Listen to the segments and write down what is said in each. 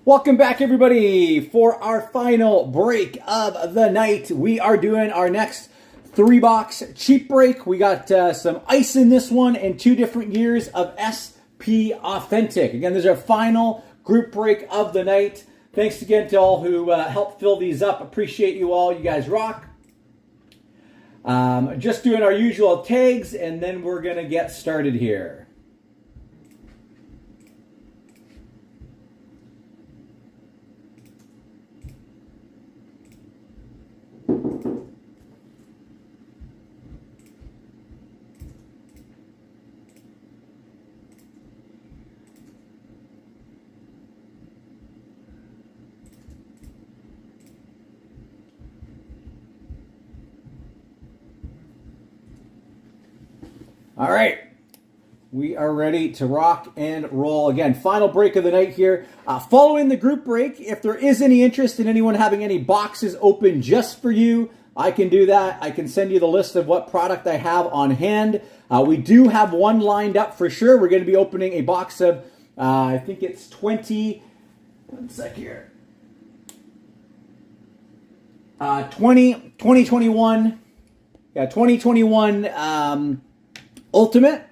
Welcome back, everybody, for our final break of the night. We are doing our next 3-box cheap break. We got some ice in this one and 2 different years of SP Authentic. Again, this is our final group break of the night. Thanks again to all who helped fill these up. Appreciate you all. You guys rock. Just doing our usual tags, and then we're going to get started here. All right, we are ready to rock and roll. Again, final break of the night here. Following the group break, if there is any interest in anyone having any boxes open just for you, I can do that. I can send you the list of what product I have on hand. We do have one lined up for sure. We're going to be opening a box of, I think it's 2021. Yeah, 2021 Ultimate.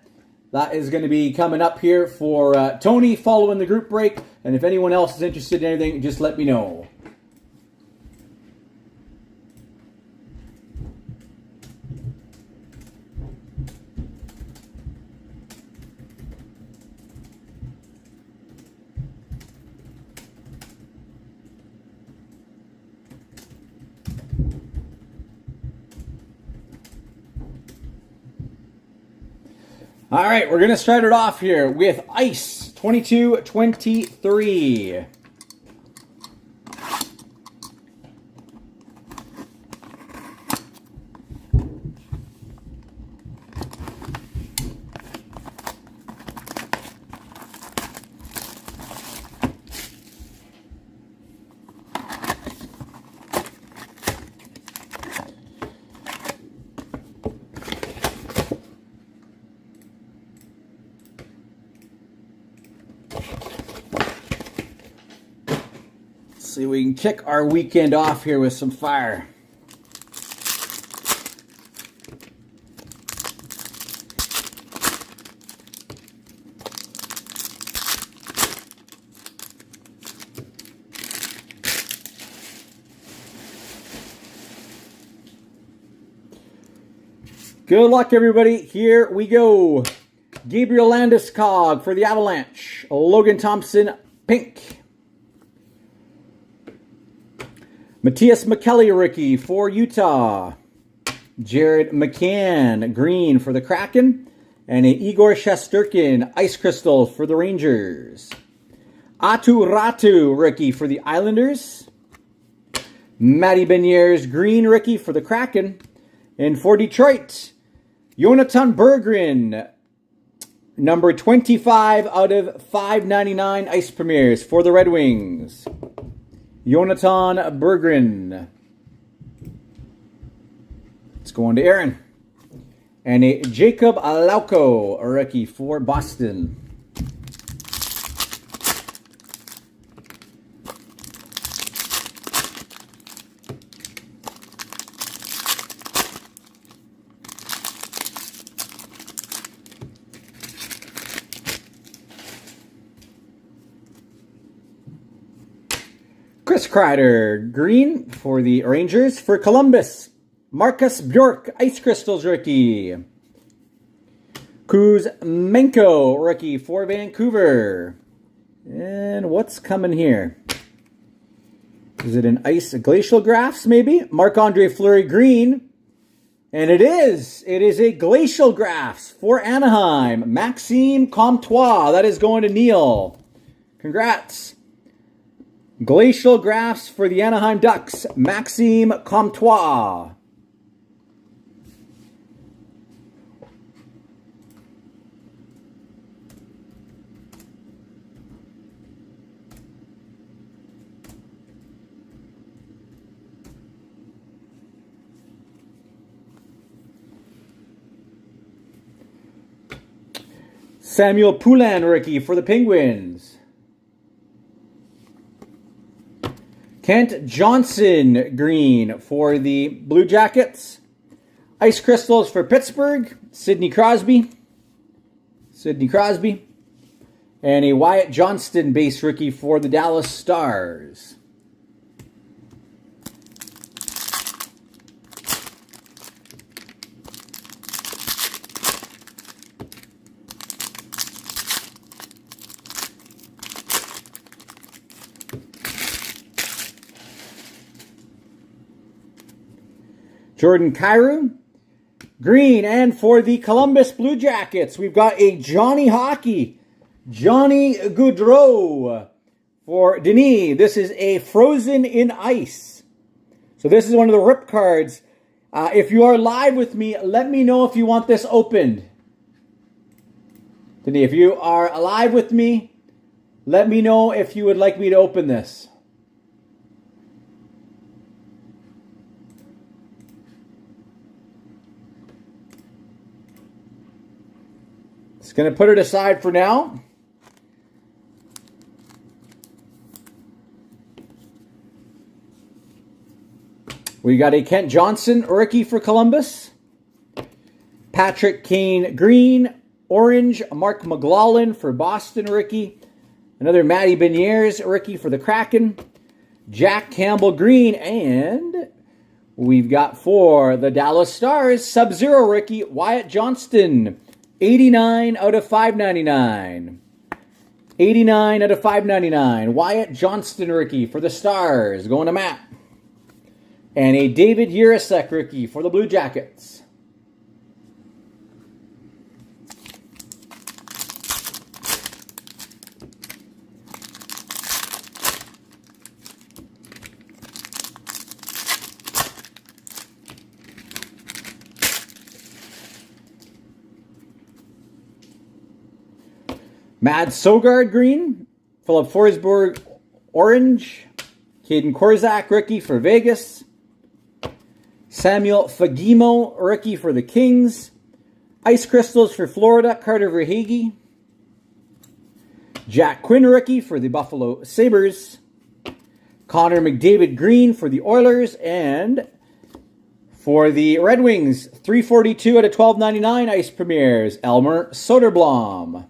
That is going to be coming up here for Tony following the group break. And if anyone else is interested in anything, just let me know. All right, we're going to start it off here with Ice 22-23. See if we can kick our weekend off here with some fire. Good luck, everybody. Here we go. Gabriel Landeskog for the Avalanche. Logan Thompson, pink. Matthias McKelly, rookie for Utah. Jared McCann, green for the Kraken. And an Igor Shesterkin, ice crystals for the Rangers. Atu Ratu, rookie for the Islanders. Matty Beniers, green rookie for the Kraken. And for Detroit, Jonathan Berggren, number 25 out of 599 ice premieres for the Red Wings. Jonathan Berggren. It's going to Aaron. And a Jacob Lauko, a rookie for Boston. Chris Kreider, green for the Rangers. For Columbus, Marcus Bjork, ice crystals rookie. Kuzmenko, rookie for Vancouver. And what's coming here? Is it an ice glacial graphs, maybe? Marc-Andre Fleury, green. And it is. It is a glacial graphs for Anaheim. Maxime Comtois. That is going to Neil. Congrats. Glacial graphs for the Anaheim Ducks, Maxime Comtois. Samuel Poulin, rookie for the Penguins. Kent Johnson, green for the Blue Jackets. Ice Crystals for Pittsburgh, Sidney Crosby. And a Wyatt Johnston base rookie for the Dallas Stars. Jordan Kyrou, green, and for the Columbus Blue Jackets, we've got a Johnny Hockey, Johnny Gaudreau for Denis. This is a Frozen in Ice. So this is one of the rip cards. If you are live with me, let me know if you want this opened. Denis, if you are live with me, let me know if you would like me to open this. Just going to put it aside for now. We got a Kent Johnson rookie for Columbus. Patrick Kane green, orange. Mark McLaughlin for Boston rookie. Another Matty Beniers rookie for the Kraken. Jack Campbell green, and we've got for the Dallas Stars Sub-Zero rookie Wyatt Johnston. 89 out of 599. 89 out of 599. Wyatt Johnston rookie for the Stars. Going to Matt. And a David Jiricek rookie for the Blue Jackets. Mads Sogard green, Philip Forsberg orange, Caden Korzak rookie for Vegas, Samuel Fagemo rookie for the Kings, Ice Crystals for Florida, Carter Verhaeghe, Jack Quinn rookie for the Buffalo Sabres, Connor McDavid green for the Oilers, and for the Red Wings, 342 out of 1299 Ice Premiers, Elmer Soderblom.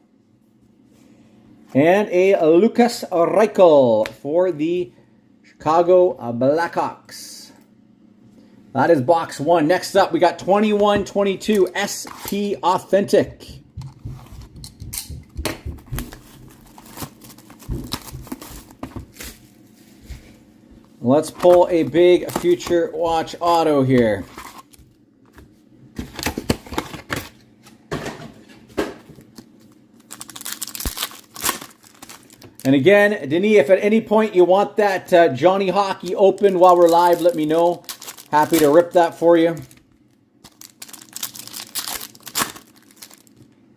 And a Lucas Reichel for the Chicago Blackhawks. That is box one. Next up, we got 21-22 SP Authentic. Let's pull a big Future Watch auto here. And again, Denis, if at any point you want that Johnny Hockey open while we're live, let me know. Happy to rip that for you.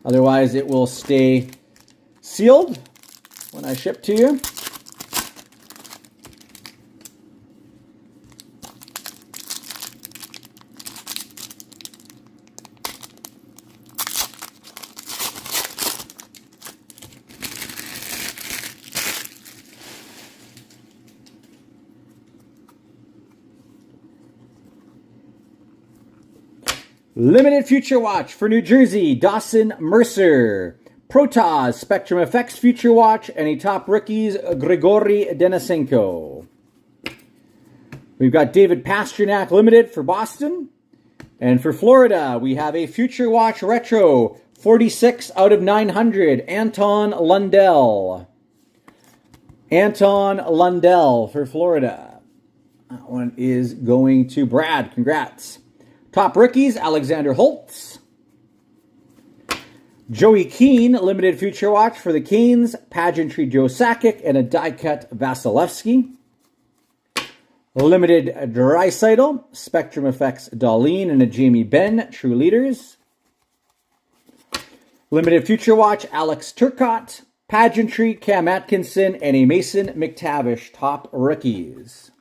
Otherwise, it will stay sealed when I ship to you. Limited Future Watch for New Jersey, Dawson Mercer. Protoss, Spectrum Effects Future Watch, and a top rookies, Grigory Denisenko. We've got David Pastrnak Limited for Boston. And for Florida, we have a Future Watch Retro, 46 out of 900, Anton Lundell. Anton Lundell for Florida. That one is going to Brad. Congrats. Top rookies, Alexander Holtz. Joey Keane, Limited Future Watch for the Canes. Pageantry Joe Sakic and a die-cut Vasilevsky. Limited Draisaitl, Spectrum Effects Darlene and a Jamie Benn, True Leaders. Limited Future Watch, Alex Turcotte. Pageantry, Cam Atkinson, and a Mason McTavish, top rookies.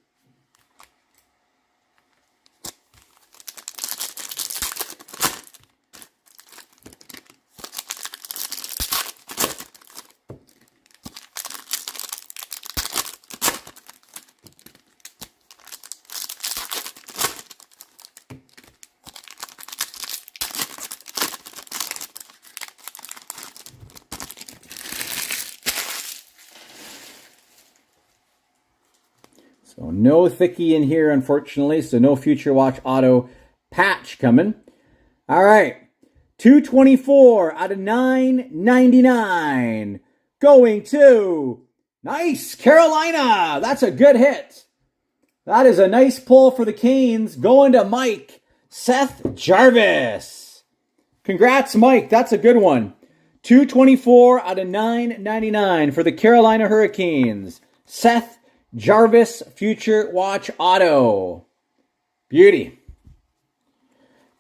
So no thickie in here, unfortunately. So no Future Watch Auto patch coming. All right. 224 out of 999. Going to, nice, Carolina. That's a good hit. That is a nice pull for the Canes. Going to Mike, Seth Jarvis. Congrats, Mike. That's a good one. 224 out of 999 for the Carolina Hurricanes. Seth Jarvis, Future Watch Auto. Beauty.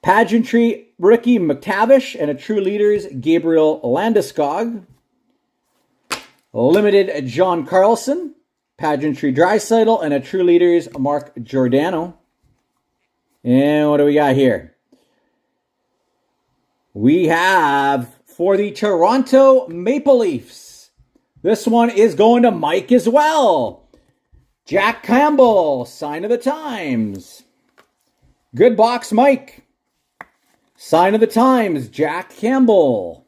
Pageantry, Ricky McTavish, and a True Leaders, Gabriel Landeskog. Limited, John Carlson. Pageantry, Draisaitl, and a True Leaders, Mark Giordano. And what do we got here? We have, for the Toronto Maple Leafs, this one is going to Mike as well. Jack Campbell, Sign of the Times. Good box, Mike. Sign of the Times, Jack Campbell.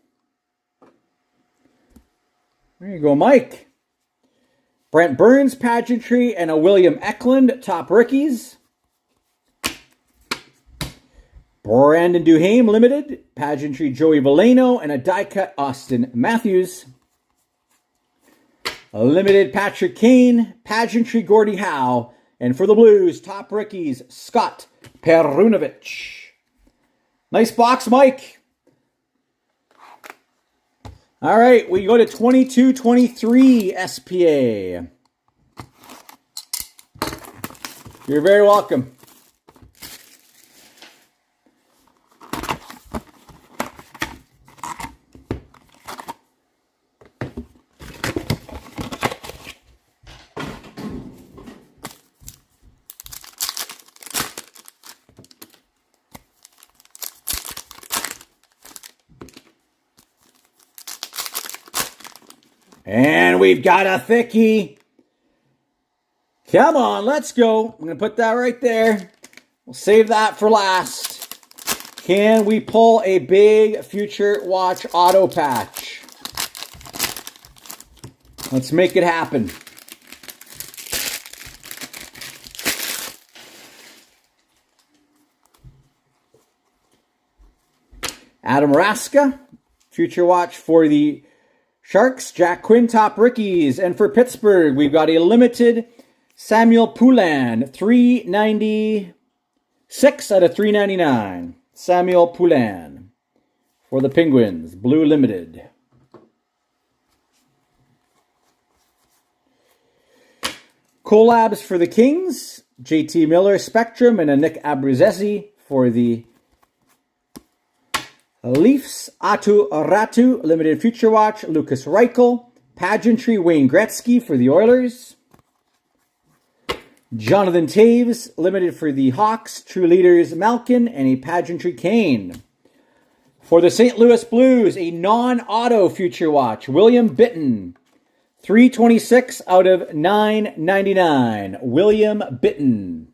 There you go, Mike. Brent Burns, Pageantry, and a William Eklund, Top Rookies. Brandon Duhaime, Limited, Pageantry, Joey Veleno, and a die-cut Austin Matthews. A Limited, Patrick Kane, Pageantry, Gordie Howe, and for the Blues, Top Rookies, Scott Perunovich. Nice box, Mike. All right, we go to 22-23 SPA. You're very welcome. And we've got a thickie. Come on, let's go. I'm going to put that right there. We'll save that for last. Can we pull a big Future Watch Auto patch? Let's make it happen. Adam Raska, Future Watch for the Sharks, Jack Quinn, Top Rookies. And for Pittsburgh, we've got a limited Samuel Poulin, 396 out of 399. Samuel Poulin for the Penguins, Blue Limited. Collabs for the Kings, JT Miller, Spectrum, and a Nick Abruzzese for the Leafs, Atu Ratu, Limited Future Watch, Lucas Reichel, Pageantry, Wayne Gretzky for the Oilers. Jonathan Taves, Limited for the Hawks, True Leaders, Malkin, and a Pageantry Kane. For the St. Louis Blues, a non-auto Future Watch, William Bitton, 326 out of 999. William Bitton.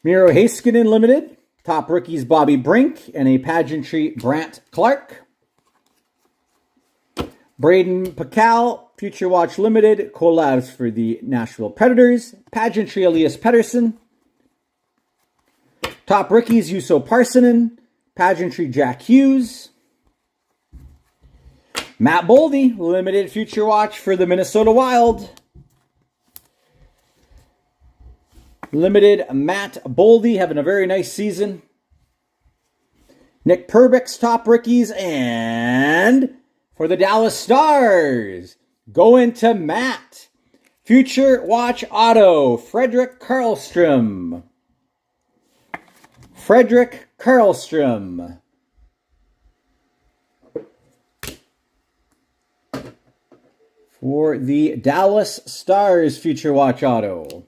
Miro Heiskanen Limited, Top Rookies Bobby Brink, and a Pageantry Brant Clark. Braden Pakal, Future Watch Limited, collabs for the Nashville Predators. Pageantry Elias Pettersson. Top Rookies Juuso Parssinen, Pageantry Jack Hughes. Matt Boldy, Limited Future Watch for the Minnesota Wild. Limited Matt Boldy having a very nice season. Nick Perbix, Top Rookies, and for the Dallas Stars, going to Matt. Future Watch Auto, Fredrik Karlstrom. Fredrik Karlstrom. for the Dallas Stars Future Watch Auto.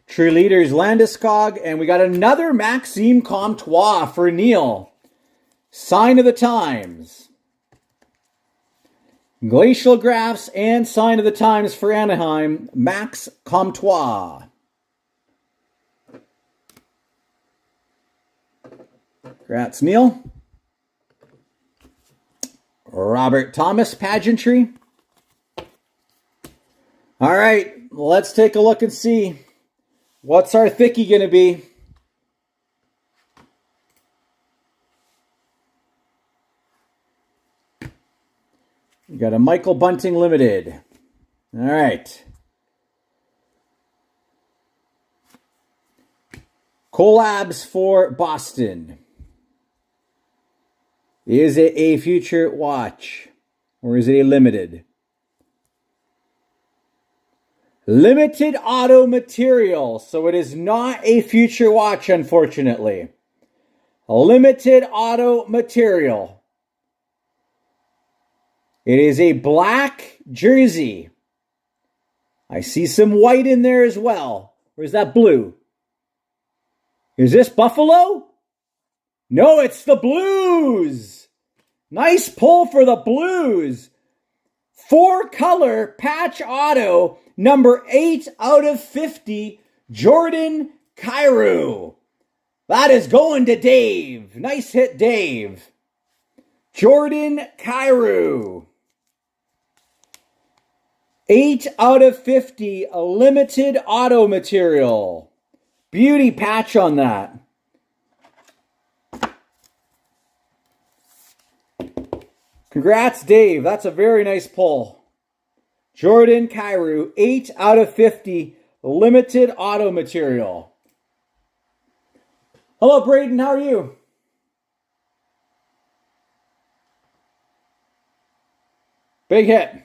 True Leaders Landeskog, and we got another Maxime Comtois for Neil. Sign of the Times. Glacial Graphs and Sign of the Times for Anaheim, Max Comtois. Congrats, Neil. Robert Thomas Pageantry. All right, let's take a look and see what's our thickie going to be. We got a Michael Bunting Limited. All right. Collabs for Boston. Is it a future watch or is it a limited? Limited auto material, so it is not a future watch, unfortunately. A limited auto material. It is a black jersey. I see some white in there as well. Or is that blue? Is this Buffalo? No, it's the Blues. Nice pull for the Blues. 4-color patch auto, number 8 out of 50, Jordan Kyrou. That is going to Dave. Nice hit, Dave. Jordan Kyrou. 8 out of 50, a limited auto material. Beauty patch on that. Congrats, Dave. That's a very nice pull. Jordan Kyrou, 8 out of 50, limited auto material. Hello, Braden. How are you? Big hit.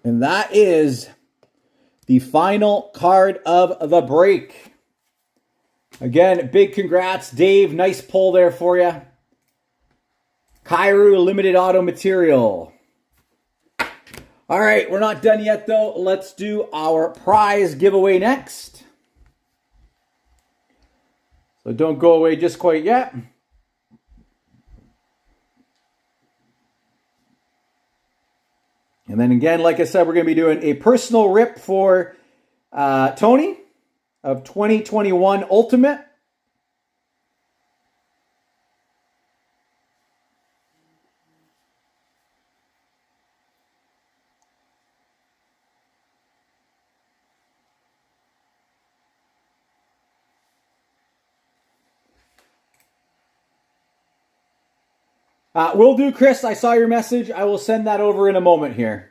And that is the final card of the break. Again, big congrats, Dave. Nice pull there for you. Kyrou limited auto material. All right, we're not done yet, though. Let's do our prize giveaway next. So don't go away just quite yet. And then again, like I said, we're going to be doing a personal rip for Tony of 2021 Ultimate. Will do, Chris. I saw your message. I will send that over in a moment here.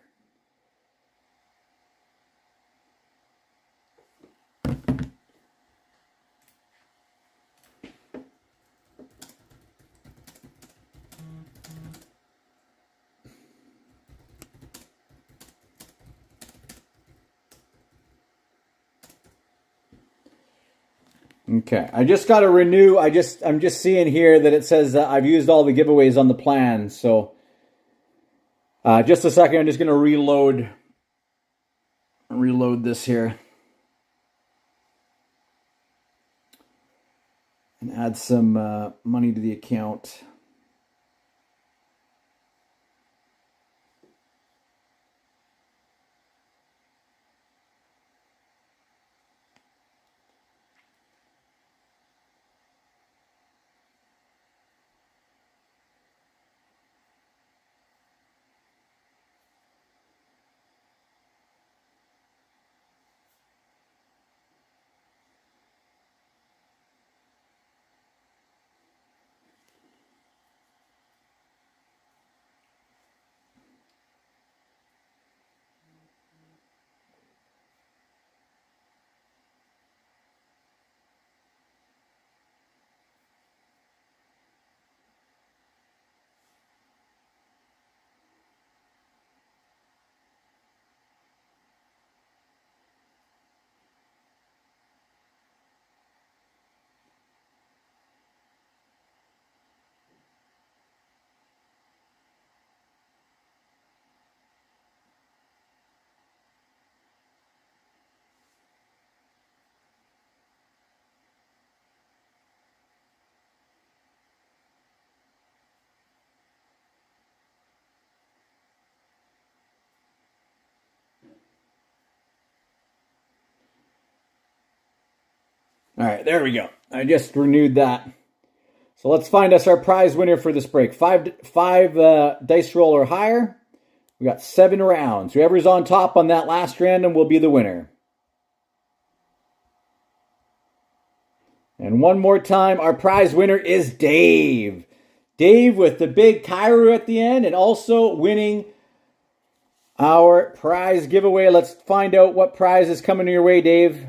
Okay, I just got to renew. I'm just seeing here that it says I've used all the giveaways on the plan. So just a second, I'm just going to reload this here and add some money to the account. All right, there we go. I just renewed that. So let's find us our prize winner for this break. Five dice roll or higher. We got 7 rounds. Whoever's on top on that last random will be the winner. And one more time, our prize winner is Dave. Dave with the big Kairu at the end and also winning our prize giveaway. Let's find out what prize is coming your way, Dave.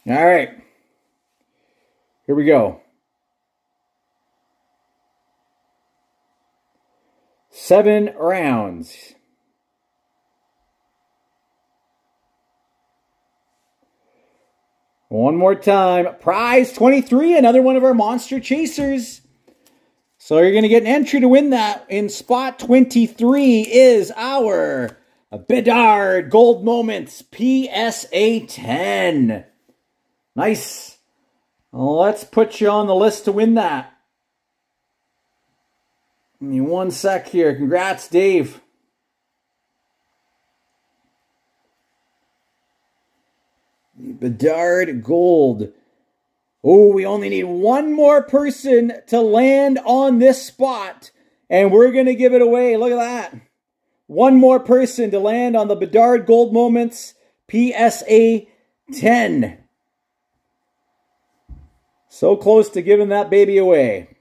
All right. Here we go. 7 rounds. One more time. Prize 23, another one of our Monster Chasers. So you're going to get an entry to win that. In spot 23 is our Bedard Gold Moments PSA 10. Nice. Let's put you on the list to win that. Give me one sec here. Congrats, Dave. Bedard Gold. Oh, we only need one more person to land on this spot, and we're going to give it away. Look at that. One more person to land on the Bedard Gold Moments PSA 10. So close to giving that baby away.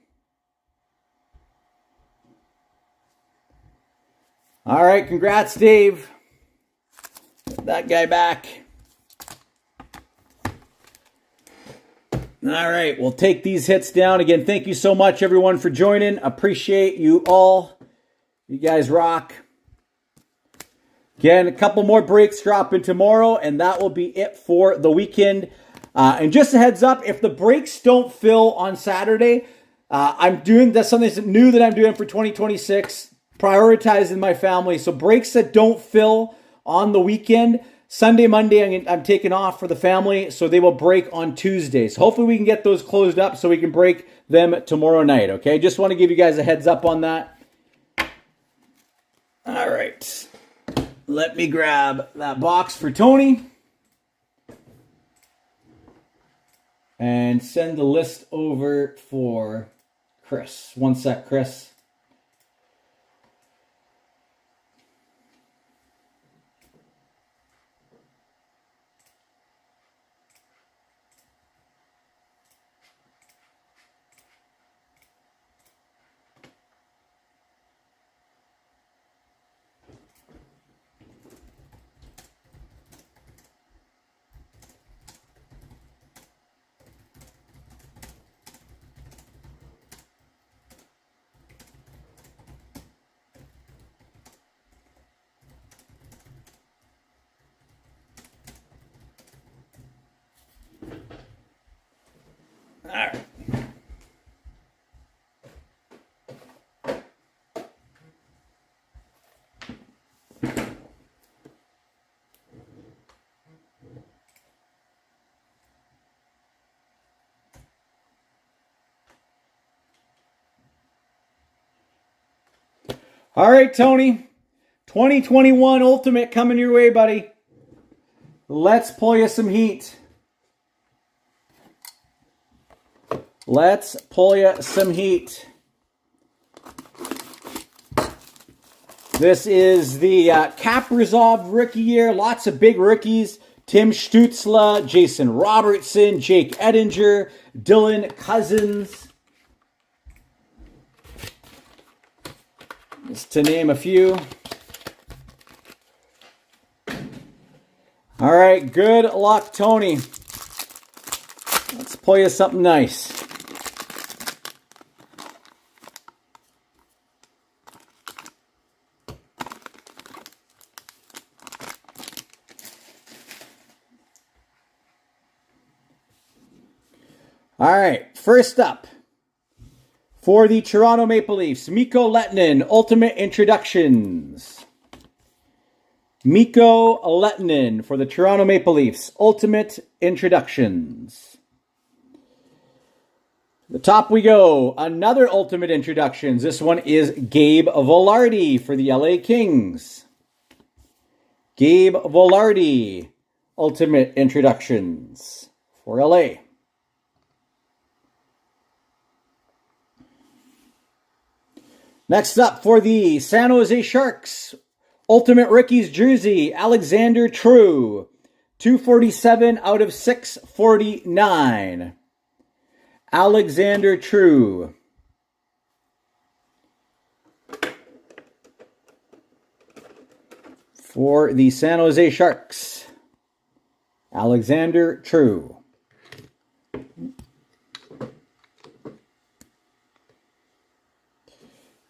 All right, congrats, Dave. Put that guy back. All right, we'll take these hits down. Again, thank you so much, everyone, for joining. Appreciate you all. You guys rock. Again, a couple more breaks dropping tomorrow, and that will be it for the weekend. And just a heads up, if the breaks don't fill on Saturday, that's something new that I'm doing for 2026, prioritizing my family. So breaks that don't fill on the weekend, Sunday, Monday, I'm taking off for the family, so they will break on Tuesdays. Hopefully we can get those closed up so we can break them tomorrow night, okay? Just want to give you guys a heads up on that. All right. Let me grab that box for Tony. And send the list over for Chris. One sec, Chris. All right. All right, Tony. 2021 Ultimate coming your way, buddy. Let's pull you some heat. Let's pull you some heat. This is the Cap Resolved rookie year. Lots of big rookies. Tim Stützle, Jason Robertson, Jake Ettinger, Dylan Cousins. Just to name a few. All right, good luck, Tony. Let's pull you something nice. All right, first up, for the Toronto Maple Leafs, Mikko Lehtinen, Ultimate Introductions. Mikko Lehtonen for the Toronto Maple Leafs. Ultimate Introductions. The top we go. Another Ultimate Introductions. This one is Gabe Vilardi for the LA Kings. Gabe Vilardi. Ultimate Introductions for LA. Next up for the San Jose Sharks. Ultimate Rickies jersey, Alexander True. 247 out of 649. Alexander True. For the San Jose Sharks. Alexander True.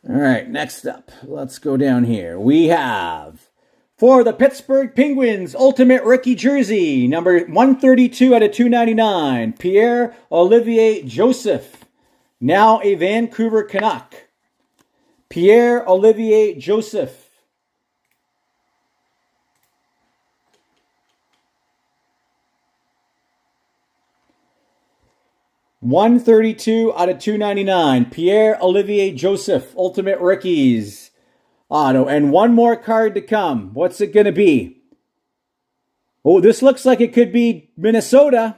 All right, next up, let's go down here. We have, for the Pittsburgh Penguins, Ultimate Rookie Jersey, number 132 out of 299, Pierre-Olivier Joseph, now a Vancouver Canuck. Pierre-Olivier Joseph. $132 out of $299. Pierre-Olivier Joseph, Ultimate Rookies auto. And one more card to come. What's it going to be? Oh, this looks like it could be Minnesota.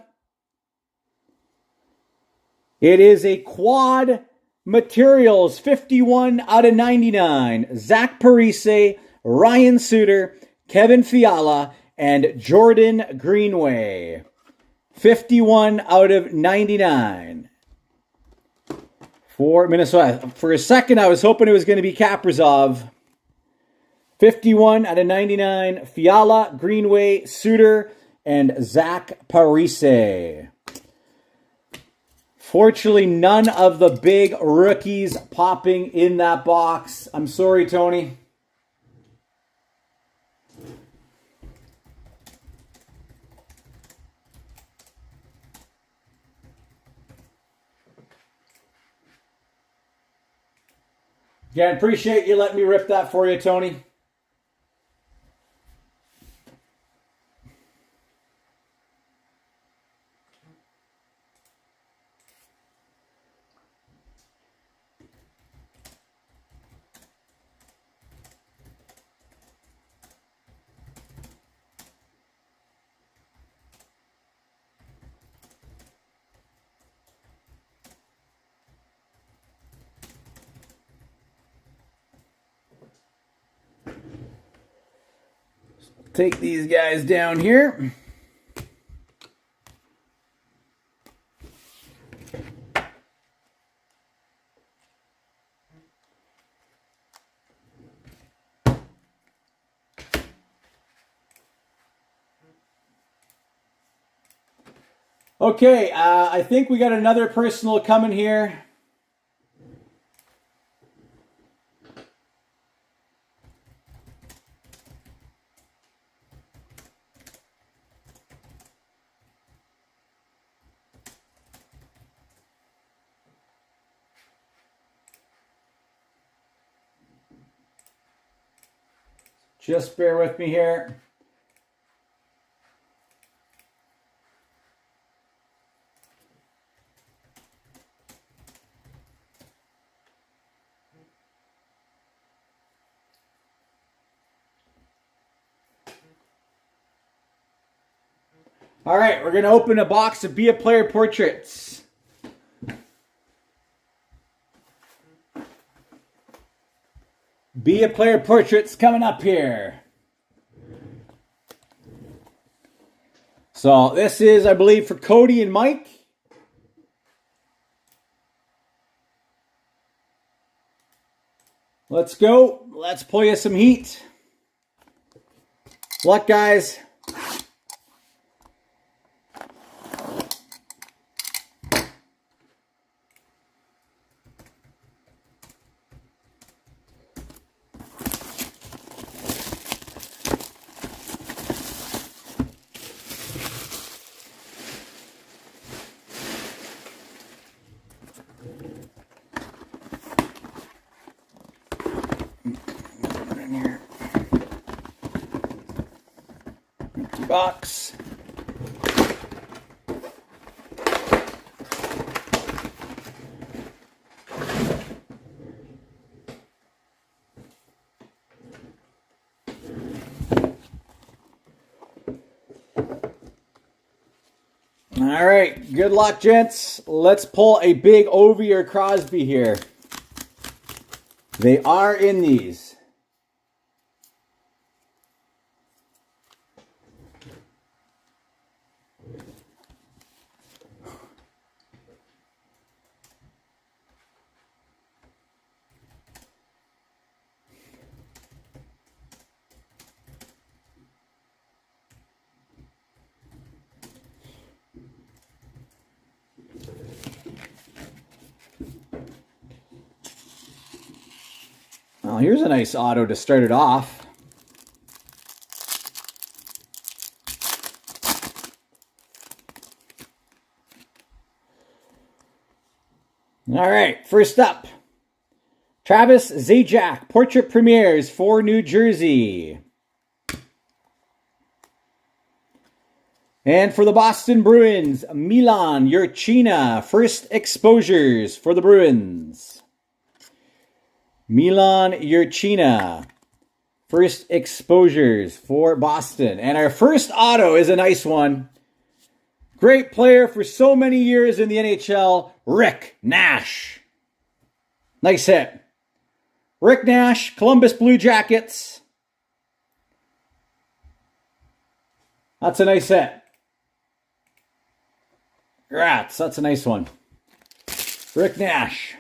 It is a Quad Materials, 51 out of 99. Zach Parise, Ryan Suter, Kevin Fiala, and Jordan Greenway. 51 out of 99 for Minnesota. For a second, I was hoping it was going to be Kaprizov. 51 out of 99, Fiala, Greenway, Suter, and Zach Parise. Fortunately, none of the big rookies popping in that box. I'm sorry, Tony. Yeah, appreciate you letting me rip that for you, Tony. Take these guys down here. Okay, I think we got another personal coming here. Just bear with me here. All right, we're going to open a box of Be a Player portraits. Be a Player portraits coming up here. So this is, I believe, for Cody and Mike. Let's go. Let's pull you some heat. Luck, guys. Empty box. All right, good luck, gents. Let's pull a big Ovi or Crosby here. They are in these. Well, here's a nice auto to start it off. All right, first up, Travis Zajac, Portrait Premieres for New Jersey. And for the Boston Bruins, Milan Jurčina, first exposures for the Bruins. Milan Jurčina, first exposures for Boston. And our first auto is a nice one. Great player for so many years in the NHL, Rick Nash. Nice hit. Rick Nash, Columbus Blue Jackets. That's a nice hit. Congrats, that's a nice one. Rick Nash.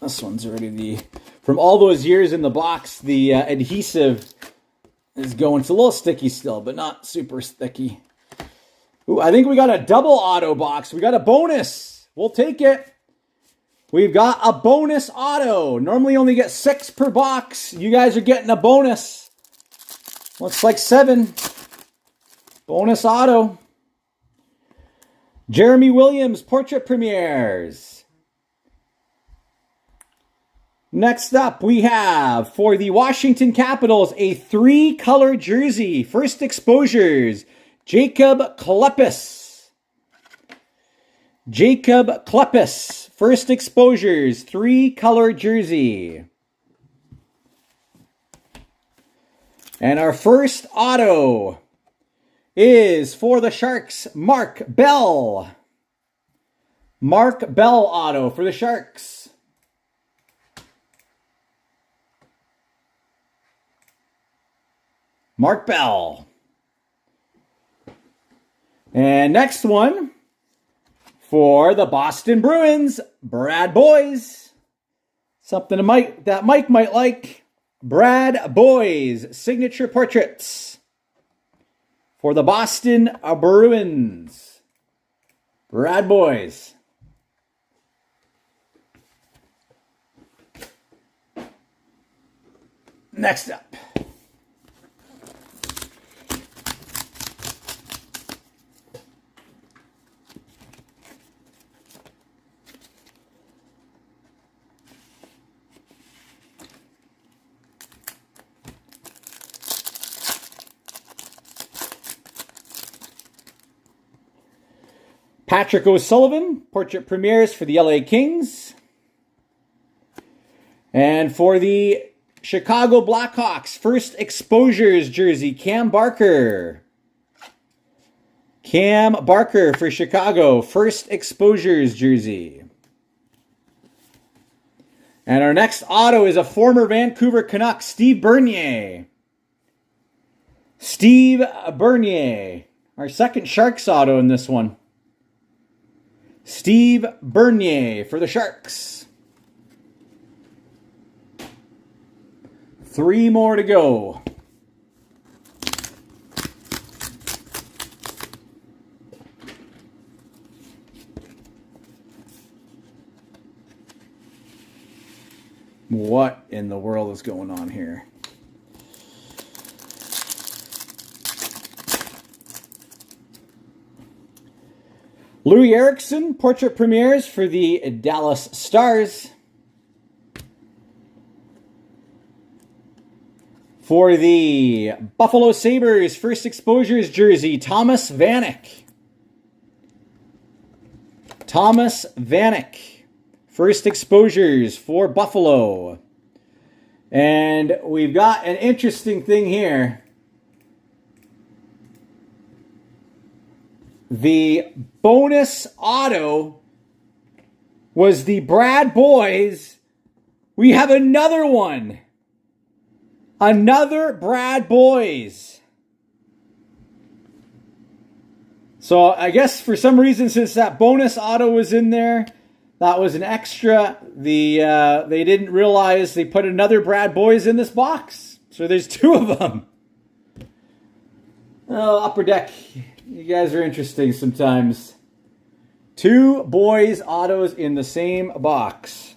This one's already from all those years in the box, the adhesive is going. It's a little sticky still, but not super sticky. Ooh, I think we got a double auto box. We got a bonus. We'll take it. We've got a bonus auto. Normally only get 6 per box. You guys are getting a bonus. Looks like 7. Bonus auto. Jeremy Williams, Portrait Premieres. Next up, we have, for the Washington Capitals, a 3-color jersey. First exposures, Jacob Klepis. Jacob Klepis, first exposures, 3-color jersey. And our first auto is for the Sharks, Mark Bell. Mark Bell auto for the Sharks. Mark Bell. And next one for the Boston Bruins, Brad Boyes. Something that Mike might like. Brad Boyes, signature portraits for the Boston Bruins. Brad Boyes. Next up. Patrick O'Sullivan, Portrait Premieres for the LA Kings. And for the Chicago Blackhawks, first exposures jersey, Cam Barker. Cam Barker for Chicago, first exposures jersey. And our next auto is a former Vancouver Canuck, Steve Bernier. Steve Bernier, our second Sharks auto in this one. Steve Bernier for the Sharks. 3 more to go. What in the world is going on here? Louis Eriksson, Portrait Premieres for the Dallas Stars. For the Buffalo Sabres, first exposures jersey, Thomas Vanek. Thomas Vanek. First exposures for Buffalo. And we've got an interesting thing here. The bonus auto was the Brad Boys. We have another one. Another Brad Boys. So I guess for some reason, since that bonus auto was in there, that was an extra. They didn't realize they put another Brad Boys in this box. So there's two of them. Oh, Upper Deck. You guys are interesting sometimes. Two Boys autos in the same box.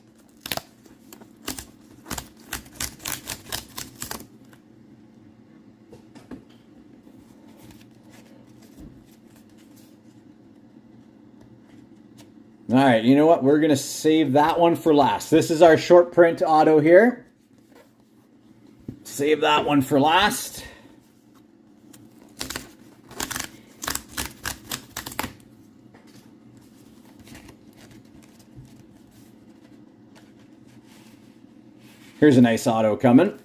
All right, you know what? We're going to save that one for last. This is our short print auto here. Save that one for last. Here's a nice auto coming.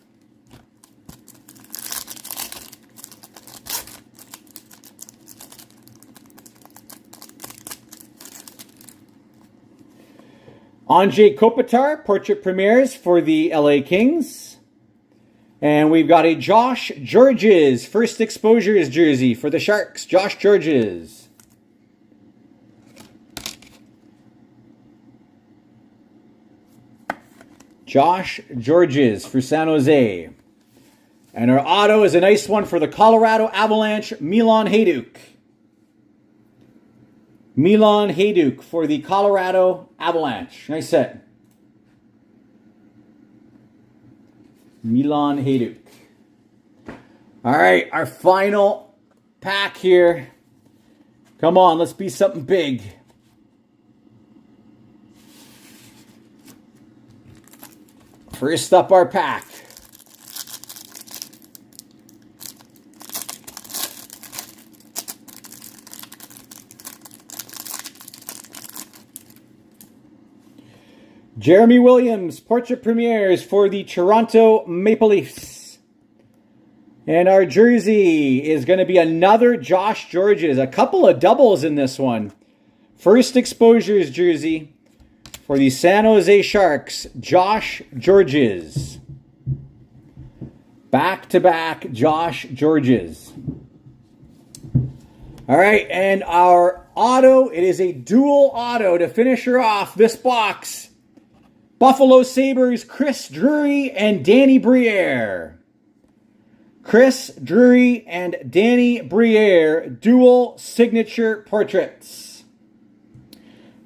Anze Kopitar, portrait premieres for the LA Kings. And we've got a Josh Georges, first exposures jersey for the Sharks. Josh Georges. Josh Georges for San Jose. And our auto is a nice one for the Colorado Avalanche, Milan Hajduk. Milan Hajduk for the Colorado Avalanche. Nice set. Milan Hajduk. All right, our final pack here. Come on, let's be something big. First up, our pack. Jeremy Williams, portrait premieres for the Toronto Maple Leafs. And our jersey is going to be another Josh Georges. A couple of doubles in this one. First exposures jersey for the San Jose Sharks, Josh Georges. Back-to-back Josh Georges. All right, and our auto, it is a dual auto to finish her off this box. Buffalo Sabres, Chris Drury and Danny Briere. Chris Drury and Danny Briere, dual signature portraits.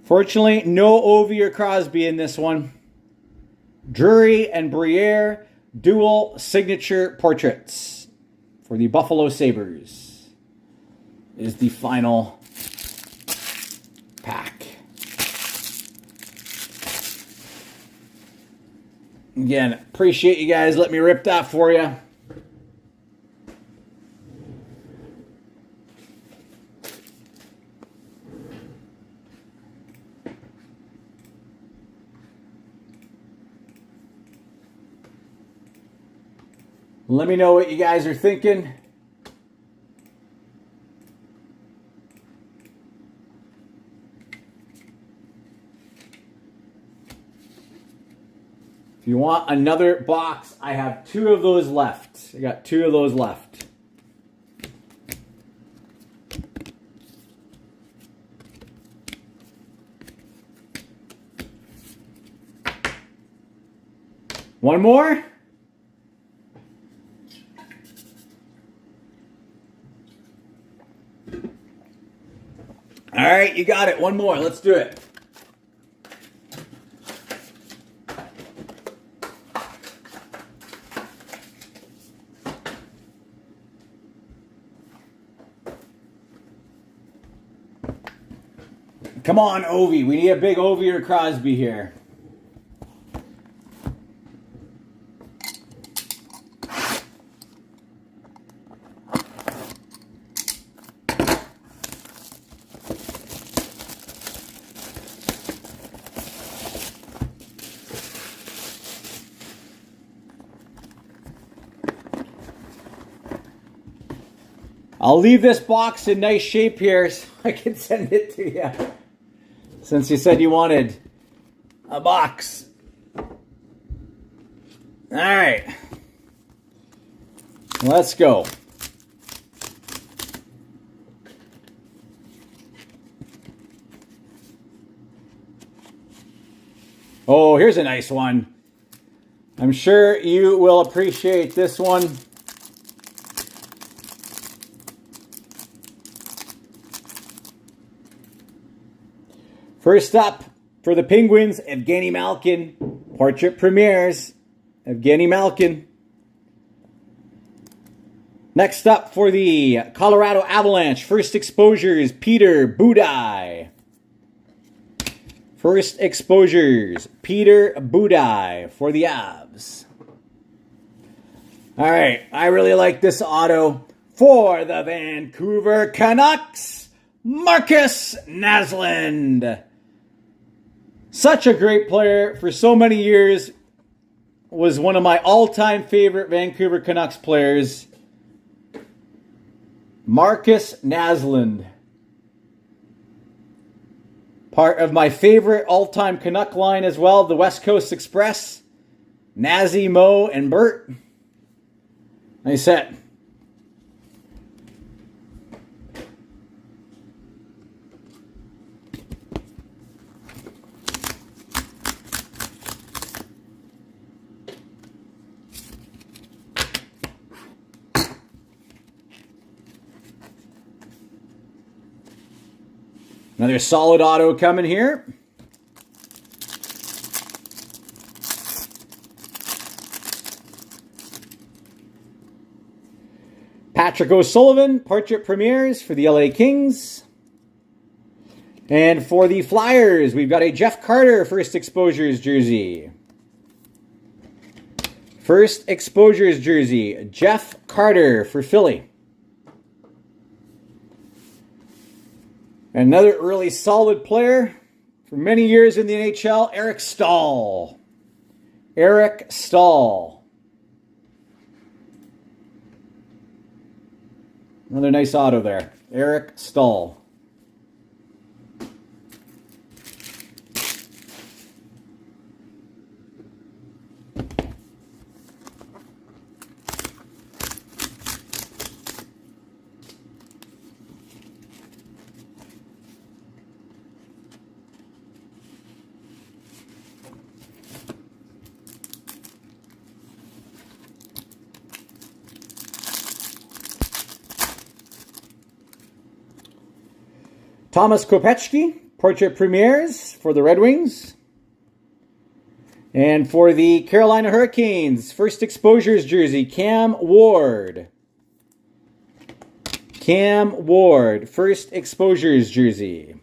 Fortunately, no Ovi or Crosby in this one. Drury and Briere, dual signature portraits for the Buffalo Sabres. Is the final pack. Again, appreciate you guys. Let me rip that for you. Let me know what you guys are thinking. If you want another box, I have two of those left. I got two of those left. One more? All right, you got it. One more. Let's do it. Come on, Ovi. We need a big Ovi or Crosby here. I'll leave this box in nice shape here so I can send it to you. Since you said you wanted a box. All right. Let's go. Oh, here's a nice one. I'm sure you will appreciate this one. First up, for the Penguins, Evgeny Malkin. Portrait premieres, Evgeny Malkin. Next up, for the Colorado Avalanche, first exposures, Peter Budaj. First exposures, Peter Budaj for the Avs. All right, I really like this auto for the Vancouver Canucks, Marcus Naslund. Such a great player for so many years. Was one of my all-time favorite Vancouver Canucks players. Marcus Naslund. Part of my favorite all-time Canuck line as well, the West Coast Express. Nazi, Mo, and Bert. Nice set. Another solid auto coming here. Patrick O'Sullivan, portrait premieres for the LA Kings. And for the Flyers, we've got a Jeff Carter first exposures jersey. First exposures jersey, Jeff Carter for Philly. Another really solid player for many years in the NHL, Eric Staal. Eric Staal. Another nice auto there. Eric Staal. Thomas Kopechki, portrait premieres for the Red Wings. And for the Carolina Hurricanes, first exposures jersey, Cam Ward. Cam Ward, first exposures jersey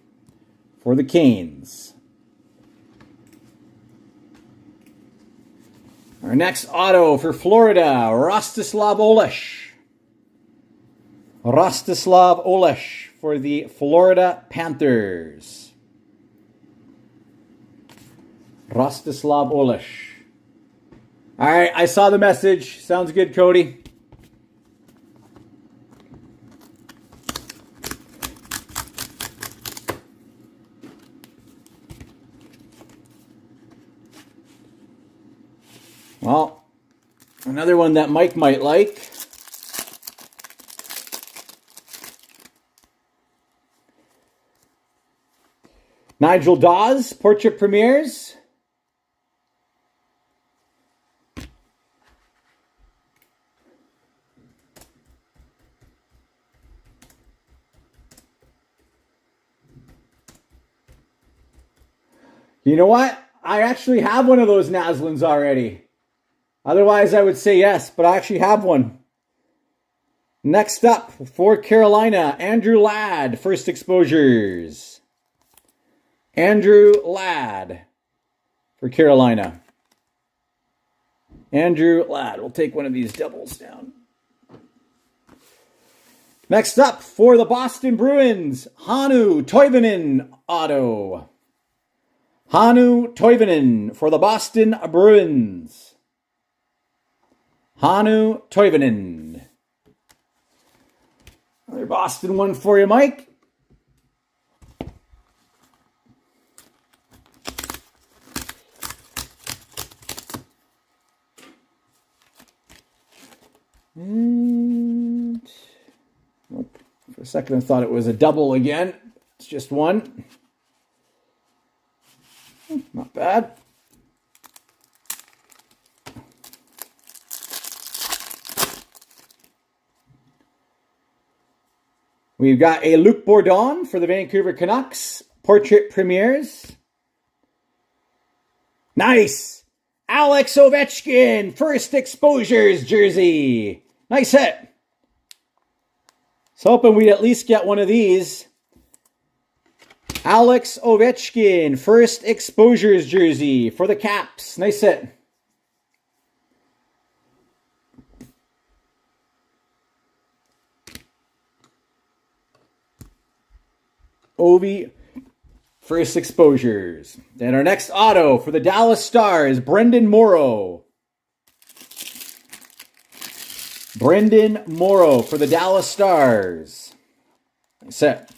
for the Canes. Our next auto for Florida, Rostislav Olesh. Rostislav Olesh for the Florida Panthers. Rostislav Olesh. All right, I saw the message. Sounds good, Cody. Well, another one that Mike might like. Nigel Dawes, portrait premieres. You know what? I actually have one of those Naslunds already. Otherwise, I would say yes, but I actually have one. Next up, for Carolina, Andrew Ladd, first exposures. Andrew Ladd for Carolina. Andrew Ladd. We'll take one of these doubles down. Next up, for the Boston Bruins, Hannu Toivonen auto. Hannu Toivonen for the Boston Bruins. Hannu Toivonen. Boston one for you, Mike. And for a second I thought it was a double again. It's just one. Not bad. We've got a Luc Bourdon for the Vancouver Canucks. Portrait Premieres. Nice! Alex Ovechkin, first exposures jersey. Nice hit. So hoping we'd at least get one of these. Alex Ovechkin, first exposures jersey for the Caps. Nice hit. Ovi, first exposures. And our next auto for the Dallas Stars, Brendan Morrow. Brendan Morrow for the Dallas Stars. Set.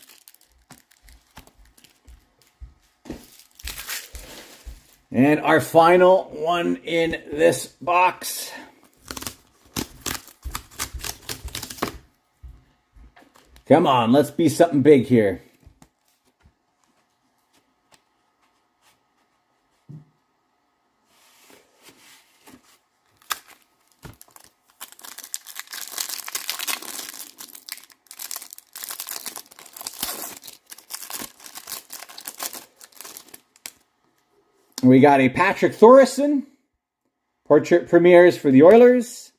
And our final one in this box. Come on, let's be something big here. We got a Patrick Thoresen, Portrait Premieres for the Oilers.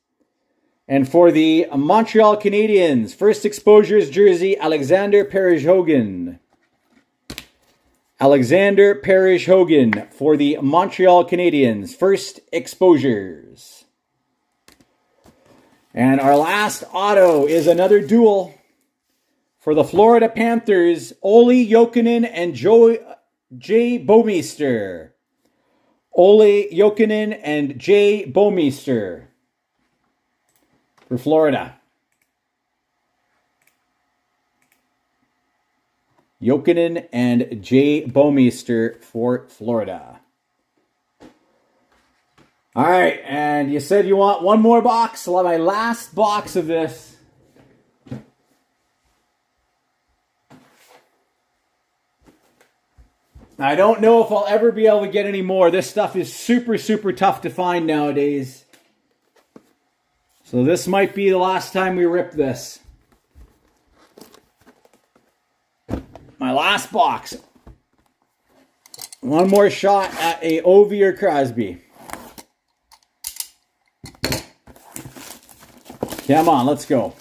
And for the Montreal Canadiens, first exposures jersey, Alexander Perez-Hogan. Alexander Perez-Hogan for the Montreal Canadiens, first exposures. And our last auto is another duel for the Florida Panthers, Olli Jokinen and Jay Bouwmeester. Olli Jokinen and Jay Bouwmeester for Florida. Jokinen and Jay Bouwmeester for Florida. All right, and you said you want one more box. I'll have my last box of this. I don't know if I'll ever be able to get any more. This stuff is super, super tough to find nowadays. So this might be the last time we rip this. My last box. One more shot at a Ovi or Crosby. Come on, let's go.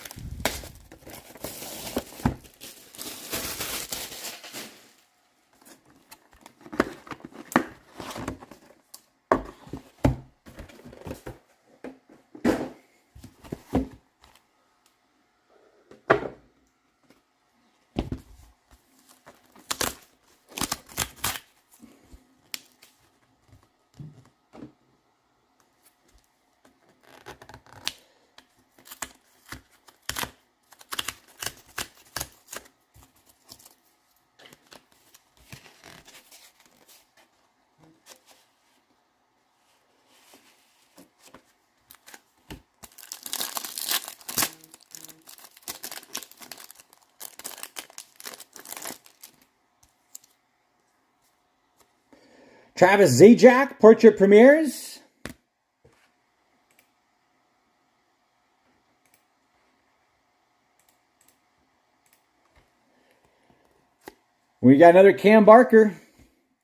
Travis Zajac, Portrait Premieres. We got another Cam Barker.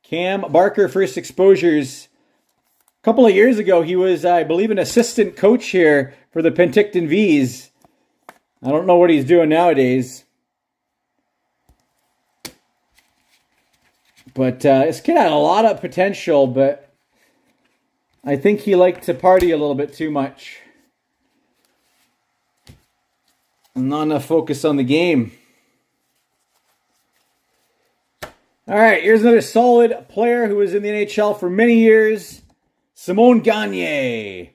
Cam Barker, first exposures. A couple of years ago, he was, I believe, an assistant coach here for the Penticton Vees. I don't know what he's doing nowadays. But this kid had a lot of potential, but I think he liked to party a little bit too much. And not enough focus on the game. All right, here's another solid player who was in the NHL for many years. Simon Gagne.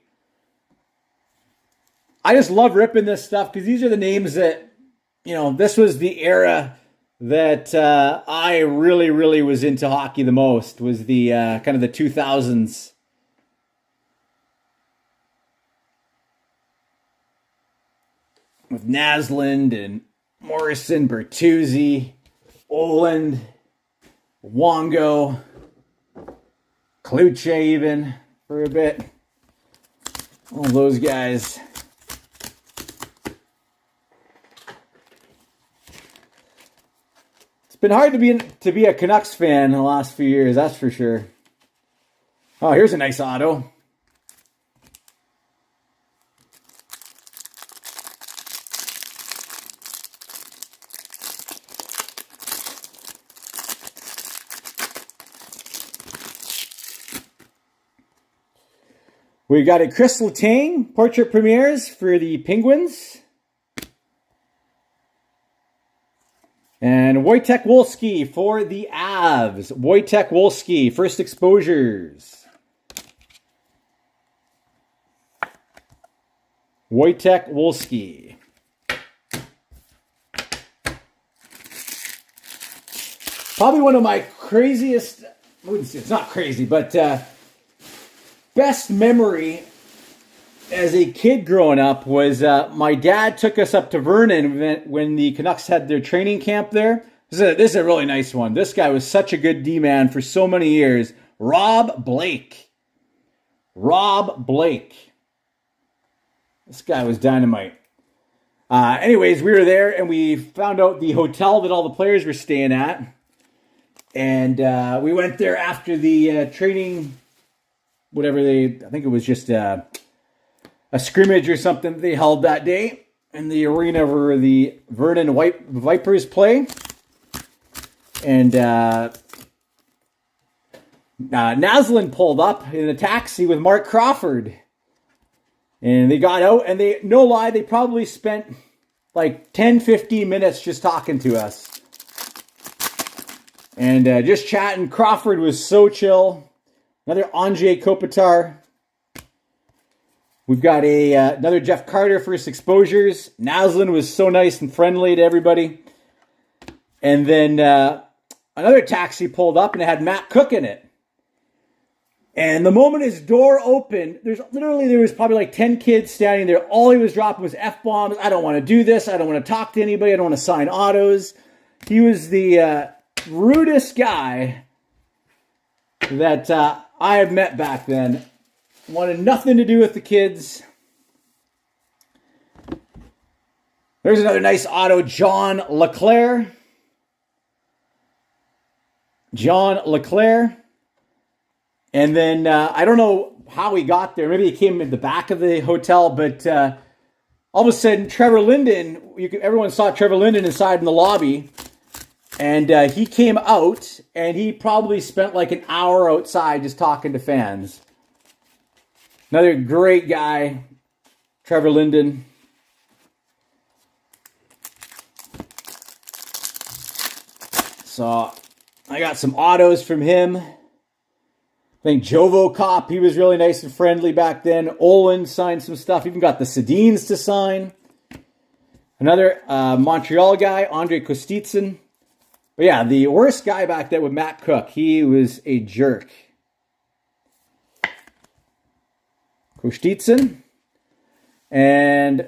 I just love ripping this stuff because these are the names that this was the era that I really, really was into hockey the most, was the kind of the 2000s. With Naslund and Morrison, Bertuzzi, Oland, Wongo, Kluche even for a bit. All those guys. It's been hard to be a Canucks fan in the last few years, that's for sure. Oh, here's a nice auto. We've got a Chris Letang portrait premieres for the Penguins. And Wojtek Wolski for the Avs. Wojtek Wolski, first exposures. Wojtek Wolski. Probably one of my craziest, it's not crazy, but best memory as a kid growing up was my dad took us up to Vernon when the Canucks had their training camp there. This is a really nice one. This guy was such a good D-man for so many years. Rob Blake. Rob Blake. This guy was dynamite. Anyways, we were there and we found out the hotel that all the players were staying at. And we went there after the training, I think it was just a scrimmage or something they held that day in the arena where the Vernon Vipers play. And Naslund pulled up in a taxi with Mark Crawford. And they got out, and no lie, they probably spent like 10, 15 minutes just talking to us. And just chatting. Crawford was so chill. Another Andrei Kopitar. We've got another Jeff Carter first exposures. Naslund was so nice and friendly to everybody. And then another taxi pulled up and it had Matt Cook in it. And the moment his door opened, there was probably like 10 kids standing there. All he was dropping was F-bombs. I don't want to do this. I don't want to talk to anybody. I don't want to sign autos. He was the rudest guy that I have met back then. Wanted nothing to do with the kids. There's another nice auto, John LeClair. John LeClair. And then I don't know how he got there. Maybe he came in the back of the hotel, but all of a sudden, Trevor Linden, everyone saw Trevor Linden inside in the lobby. And he came out, and he probably spent like an hour outside just talking to fans. Another great guy, Trevor Linden. So I got some autos from him. I think Jovo Cop, he was really nice and friendly back then. Olin signed some stuff. Even got the Sedins to sign. Another Montreal guy, Andrei Kostitsyn. But yeah, the worst guy back then with Matt Cook. He was a jerk. Kostitsyn. And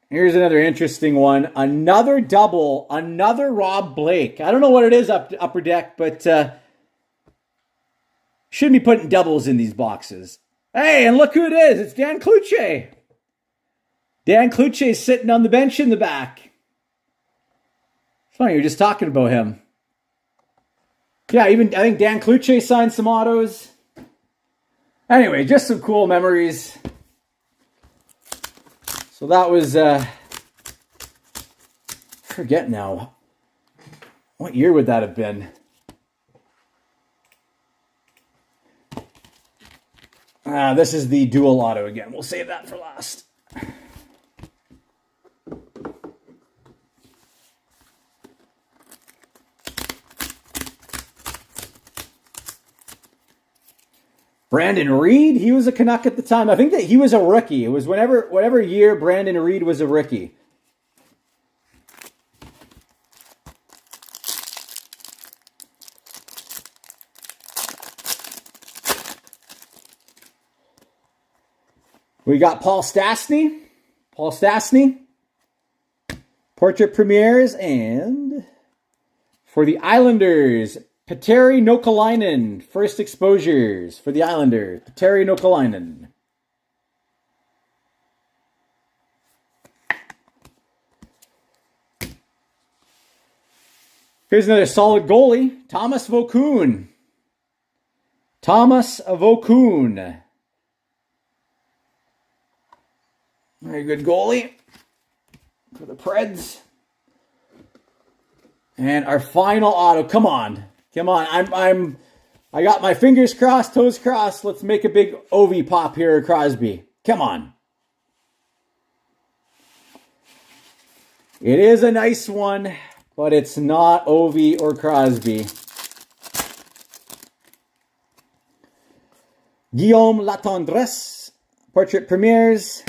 here's another interesting one. Another double. Another Rob Blake. I don't know what it is up to Upper Deck, but shouldn't be putting doubles in these boxes. Hey, and look who it is. It's Dan Kluche. Dan Kluche is sitting on the bench in the back. It's funny, you're just talking about him. Yeah, I think Dan Kluche signed some autos. Anyway, just some cool memories. So that was, forget now. What year would that have been? This is the dual auto again. We'll save that for last. Brandon Reed, he was a Canuck at the time. I think that he was a rookie. It was whatever year Brandon Reed was a rookie. We got Paul Stastny. Paul Stastny. Portrait premieres. And for the Islanders, Petteri Nokalainen. First exposures for the Islanders. Petteri Nokalainen. Here's another solid goalie, Thomas Vokoun. Thomas Vokoun. Very good goalie for the Preds. And our final auto. Come on. Come on. I got my fingers crossed, toes crossed. Let's make a big Ovi pop here at Crosby. Come on. It is a nice one, but it's not Ovi or Crosby. Guillaume Latendresse, portrait premieres.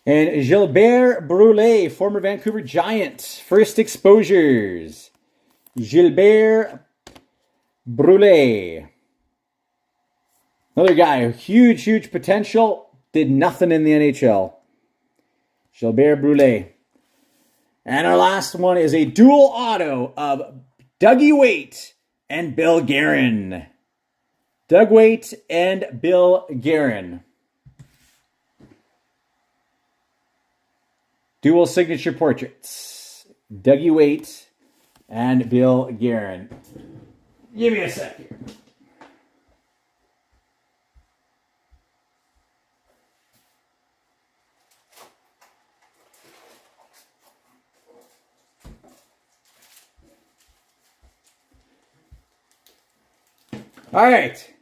And Gilbert Brûlé, former Vancouver Giant, first exposures. Gilbert Brûlé. Another guy, huge, huge potential. Did nothing in the NHL. Gilbert Brûlé. And our last one is a dual auto of Dougie Weight and Bill Guerin. Doug Weight and Bill Guerin. Dual signature portraits. Dougie Weight and Bill Guerin. Give me a sec here. All right.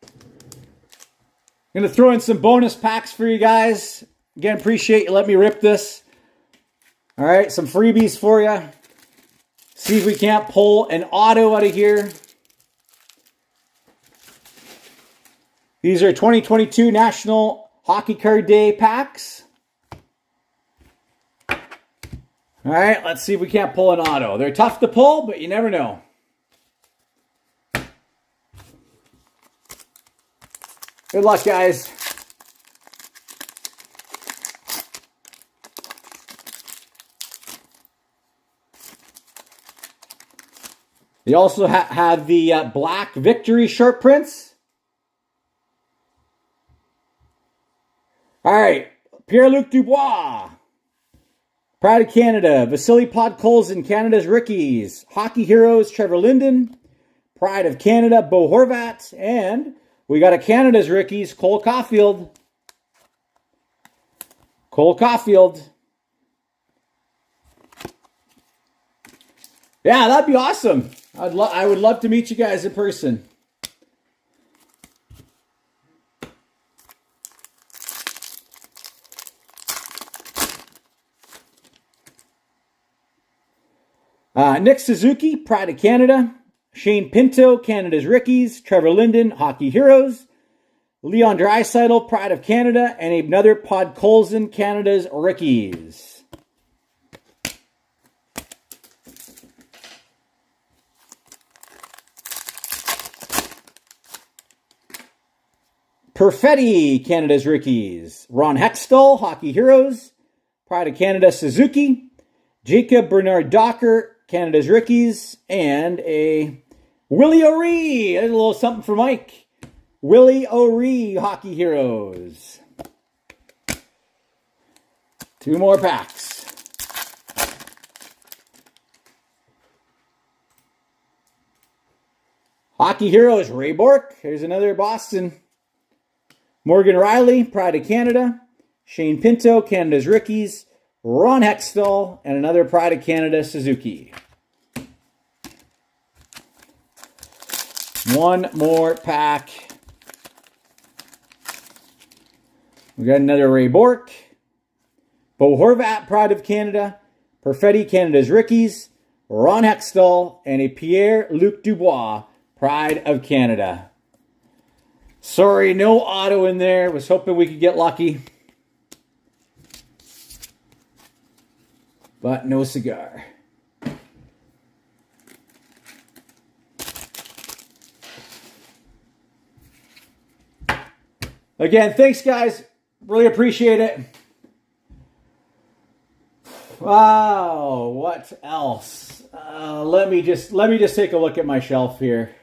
I'm going to throw in some bonus packs for you guys. Again, appreciate you letting me rip this. All right, some freebies for you. See if we can't pull an auto out of here. These are 2022 National Hockey Card Day packs. All right, let's see if we can't pull an auto. They're tough to pull, but you never know. Good luck, guys. They also have the Black Victory short prints. All right, Pierre-Luc Dubois. Pride of Canada, Vasily Podkolzin, Canada's Rookies. Hockey Heroes, Trevor Linden. Pride of Canada, Bo Horvat. And we got a Canada's Rookies, Cole Caulfield. Cole Caulfield. Yeah, that'd be awesome. I would love to meet you guys in person. Nick Suzuki, Pride of Canada. Shane Pinto, Canada's Rookies. Trevor Linden, Hockey Heroes. Leon Draisaitl, Pride of Canada. And another Podkolzin, Canada's Rookies. Perfetti, Canada's Rookies. Ron Hextall, Hockey Heroes. Pride of Canada, Suzuki. Jacob Bernard Docker, Canada's Rookies. And a Willie O'Ree. There's a little something for Mike. Willie O'Ree, Hockey Heroes. 2 more packs. Hockey Heroes, Ray Bourque. Here's another Boston. Morgan Riley, Pride of Canada. Shane Pinto, Canada's Rookies. Ron Hextall, and another Pride of Canada, Suzuki. 1 more pack. We got another Ray Bourque. Bo Horvat, Pride of Canada. Perfetti, Canada's Rookies. Ron Hextall, and a Pierre-Luc Dubois, Pride of Canada. Sorry, no auto in there. Was hoping we could get lucky. But no cigar. Again, thanks, guys. Really appreciate it. Wow, what else? Let me just take a look at my shelf here.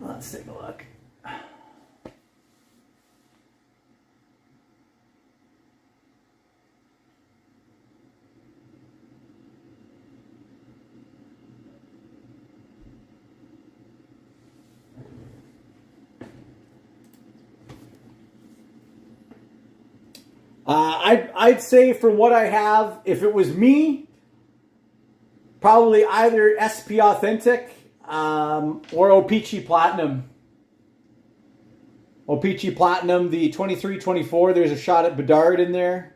Let's take a look. I'd say from what I have, if it was me, probably either SP Authentic or O-Pee-Chee Platinum. O-Pee-Chee Platinum, the 23-24, there's a shot at Bedard in there.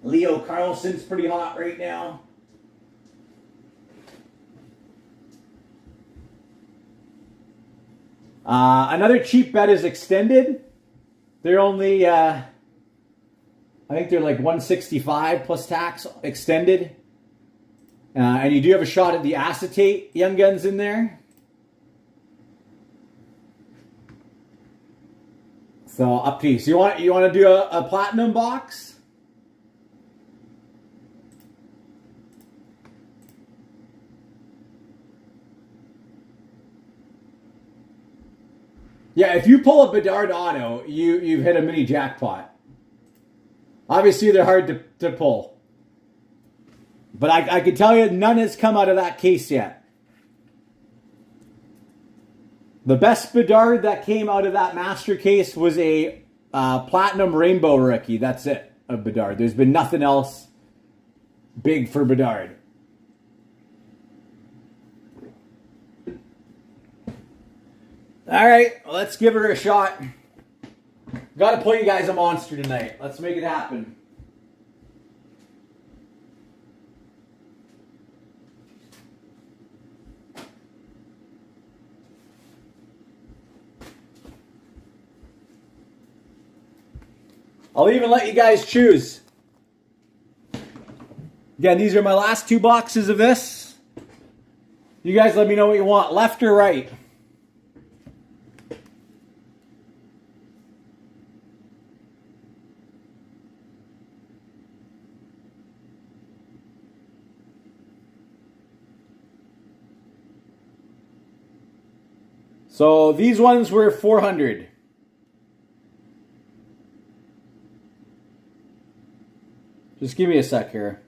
Leo Carlson's pretty hot right now. Another cheap bet is Extended. They're only, I think they're like 165 plus tax Extended. And you do have a shot at the Acetate Young Guns in there. So up to you. So you want to do a platinum box? Yeah, if you pull a Bedard Auto, you've hit a mini jackpot. Obviously, they're hard to pull. But I can tell you, none has come out of that case yet. The best Bedard that came out of that master case was a Platinum Rainbow Rookie. That's it, of Bedard. There's been nothing else big for Bedard. All right, let's give her a shot. Got to play you guys a monster tonight. Let's make it happen. I'll even let you guys choose. Again, these are my last 2 boxes of this. You guys let me know what you want, left or right. So these ones were 400. Just give me a sec here.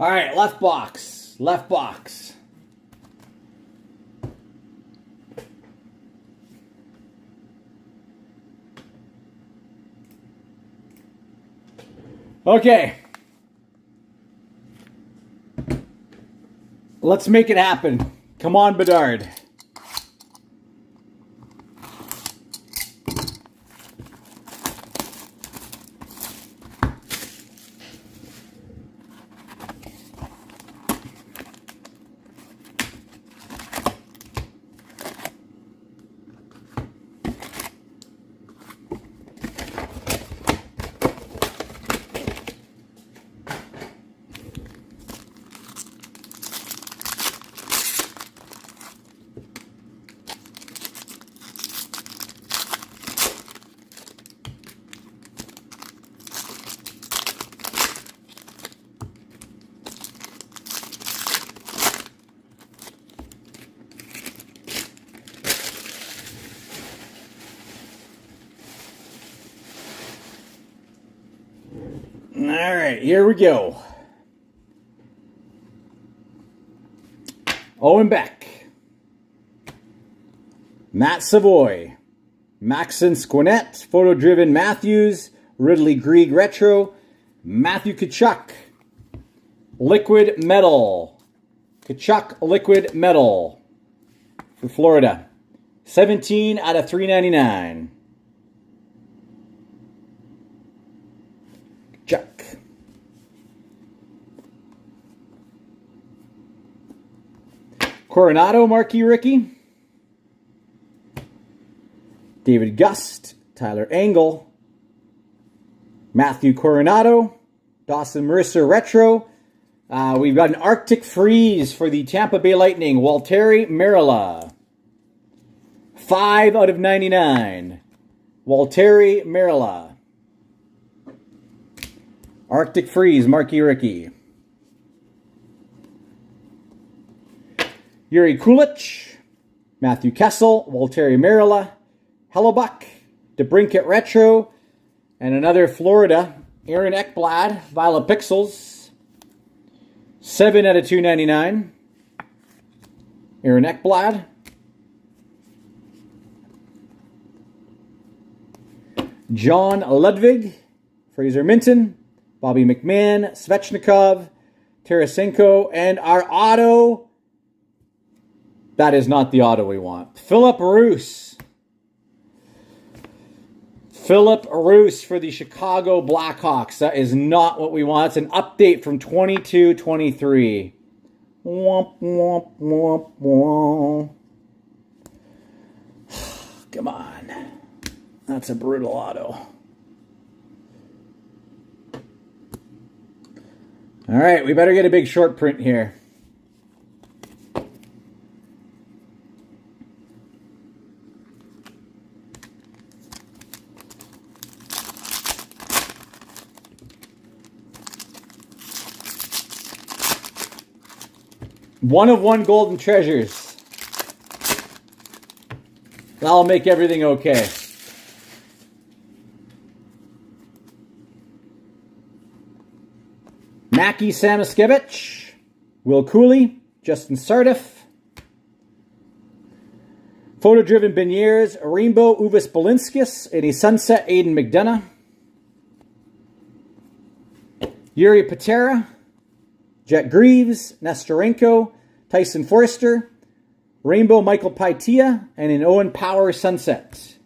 All right, left box. Left box. Okay. Let's make it happen. Come on, Bedard. right, here we go. Owen Beck. Matt Savoy. Maxon Squinet. Photo-driven Matthews. Ridley Greig Retro. Matthew Tkachuk. Liquid Metal. Tkachuk Liquid Metal for Florida. 17 out of 399. Chuck. Coronado Marquee Ricky. David Gust. Tyler Angle. Matthew Coronado. Dawson Mercer Retro. We've got an Arctic Freeze for the Tampa Bay Lightning. Waltteri Merila. 5 out of 99. Waltteri Merila. Arctic Freeze, Marquee Ricky. Yuri Kulich. Matthew Kessel. Waltteri Merila. Hellebuck. DeBrincat Retro. And another Florida. Aaron Ekblad. Violet Pixels. 7 out of 299. Aaron Ekblad. John Ludwig. Fraser Minton. Bobby McMahon. Svechnikov. Tarasenko. And our auto. That is not the auto we want. Philip Roos. Philip Roos for the Chicago Blackhawks. That is not what we want. It's an update from 22-23. Womp, womp, womp, womp. Come on. That's a brutal auto. All right, we better get a big short print here. One of one golden treasures. That'll make everything okay. Mackie Samoskevich. Will Cooley. Justin Sardiff. Photo-driven Beniers. Rainbow Uvis Balinskis. And a Sunset Aiden McDonough. Yuri Patera. Jet Greaves, Nestorenko, Tyson Forster, Rainbow Michael Paitia, and an Owen Power Sunset.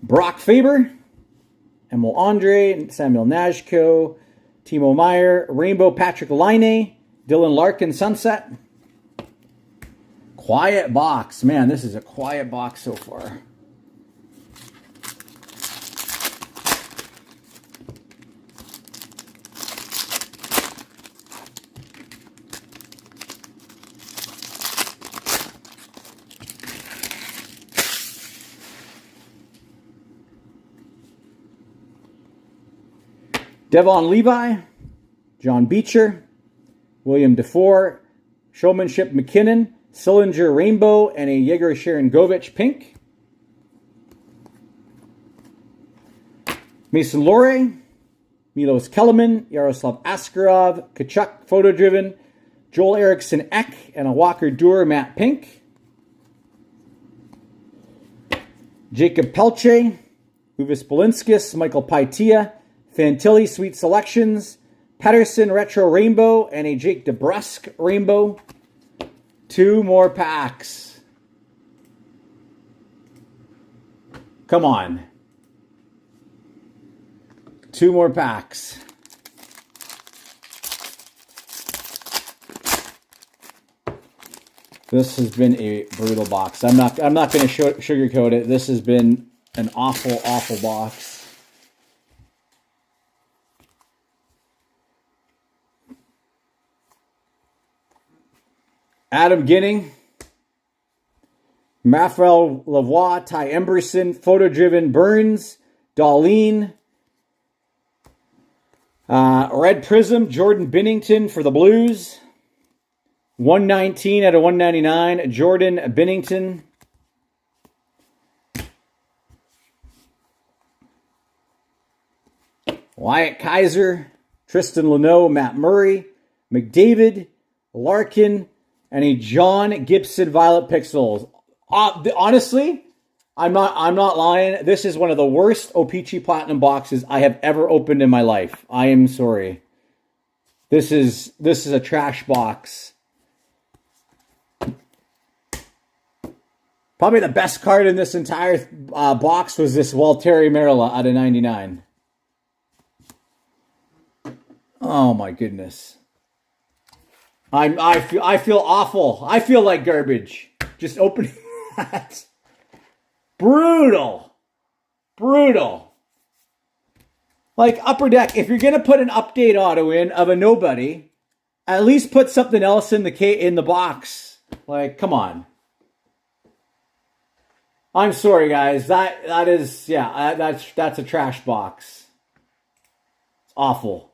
Brock Faber, Emil Andre, Samuel Najko, Timo Meyer, Rainbow Patrick Laine, Dylan Larkin Sunset. Quiet box. Man, this is a quiet box so far. Devon Levi, John Beecher, William DeFore, Showmanship McKinnon, Sillinger Rainbow, and a Yegor Sharangovich Pink. Mason Lohrei, Milos Kellerman, Yaroslav Askarov, Tkachuk Photo-driven, Joel Eriksson Ek, and a Walker Duer Matte Pink. Jacob Pelche, Uvis Balinskis, Michael Paitia, Fantilli Sweet Selections, Pedersen Retro Rainbow, and a Jake DeBrusk Rainbow. 2 more packs. Come on. 2 more packs. This has been a brutal box. I'm not going to sugarcoat it. This has been an awful, awful box. Adam Ginning, Raphael Lavoie, Ty Emberson, Photo-driven Burns, Darlene, Red Prism, Jordan Binnington for the Blues, 119 out of 199, Jordan Binnington. Wyatt Kaiser, Tristan Luneau, Matt Murray, McDavid, Larkin, and a John Gibson Violet Pixels. Honestly, I'm not lying. This is one of the worst O-Pee-Chee Platinum boxes I have ever opened in my life. I am sorry. This is a trash box. Probably the best card in this entire box was this Waltteri Merila out of 99. Oh my goodness. I feel awful. I feel like garbage. Just opening that. Brutal. Brutal. Like Upper Deck, if you're going to put an update auto in of a nobody, at least put something else in the box. Like, come on. I'm sorry, guys. That's a trash box. It's awful.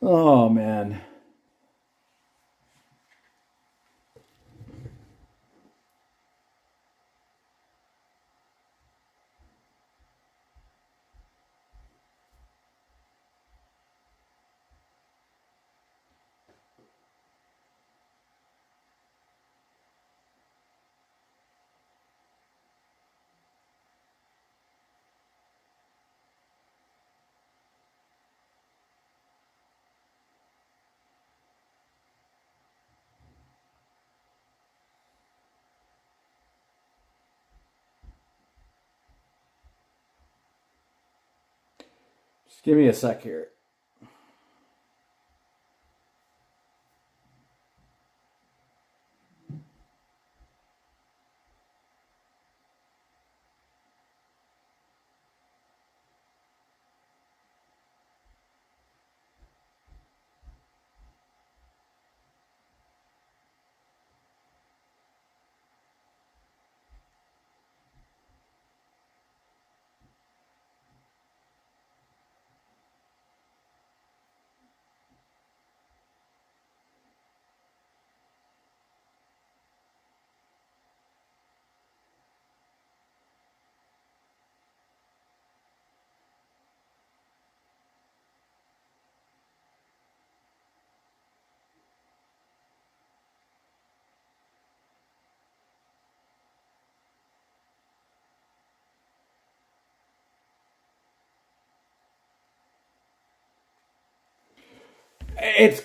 Oh, man. Just give me a sec here.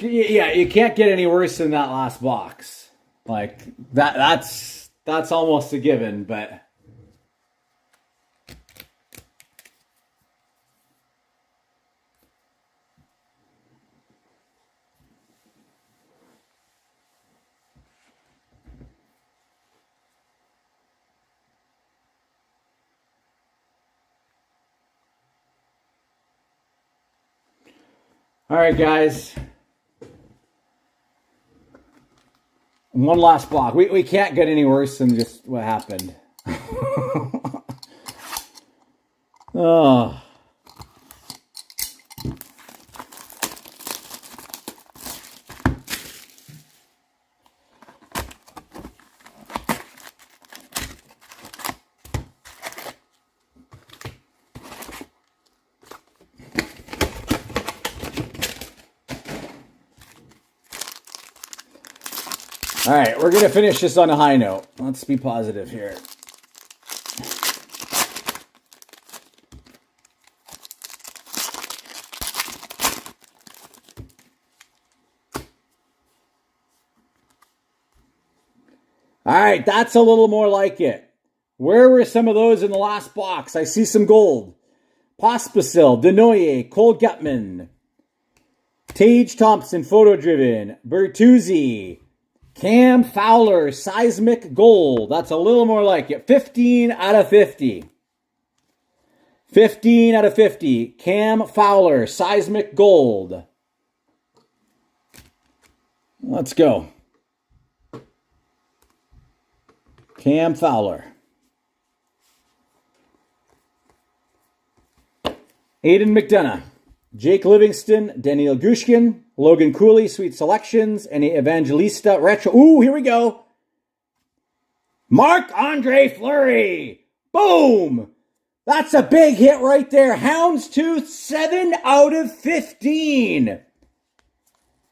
You can't get any worse than that last box. Like that's almost a given, but all right, guys. One last block. We can't get any worse than just what happened. Oh. All right, we're going to finish this on a high note. Let's be positive here. All right, that's a little more like it. Where were some of those in the last box? I see some gold. Pospisil, Denoye, Cole Gutman, Tage Thompson, Photo Driven, Bertuzzi, Cam Fowler, Seismic Gold. That's a little more like it. 15 out of 50. 15 out of 50. Cam Fowler, Seismic Gold. Let's go. Cam Fowler. Aiden McDonough. Jake Livingston, Daniel Gushkin, Logan Cooley, Sweet Selections, and Evangelista Retro. Ooh, here we go. Marc-Andre Fleury. Boom. That's a big hit right there. Houndstooth, 7 out of 15.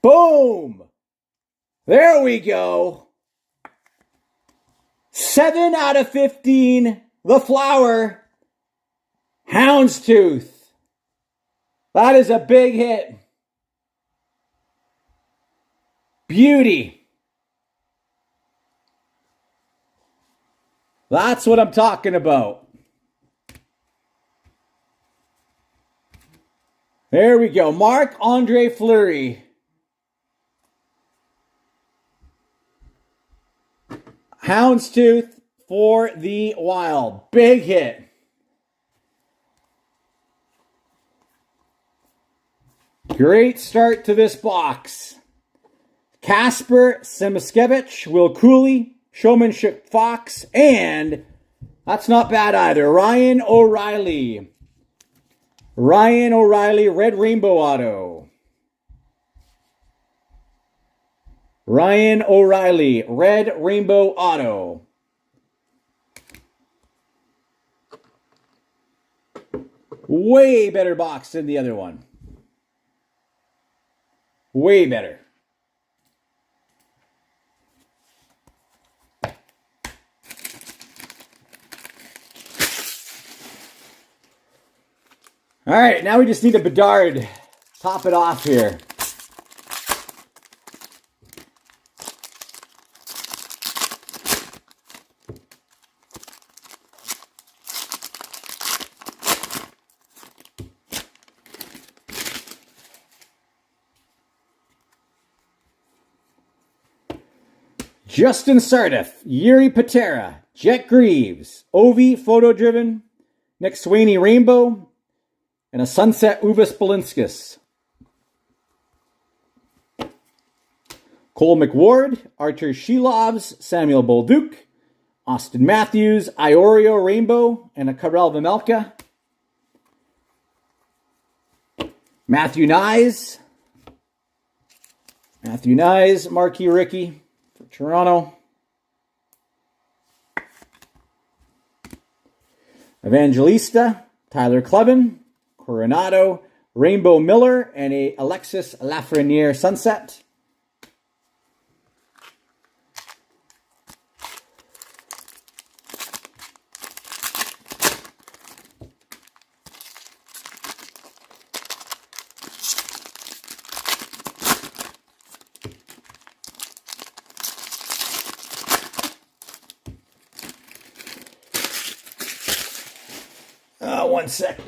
Boom. There we go. 7 out of 15. The flower. Houndstooth. That is a big hit. Beauty. That's what I'm talking about. There we go. Marc-Andre Fleury. Houndstooth for the Wild. Big hit. Great start to this box. Kasper Semiskevich, Will Cooley, Showmanship Fox, and that's not bad either. Ryan O'Reilly. Ryan O'Reilly, Red Rainbow Auto. Ryan O'Reilly, Red Rainbow Auto. Way better box than the other one. Way better. All right, now we just need a Bedard. Top it off here. Justin Sardif, Yuri Patera, Jet Greaves, Ovi Photo Driven, Nick Swaney Rainbow, and a Sunset Uvis Balinskis. Cole McWard, Artur Shilovs, Samuel Bolduc, Austin Matthews, Iorio Rainbow, and a Karel Vejmelka. Matthew Nyes, Marquee Ricky for Toronto. Evangelista, Tyler Clevin, Coronado, Rainbow Miller, and a Alexis Lafreniere Sunset. One sec.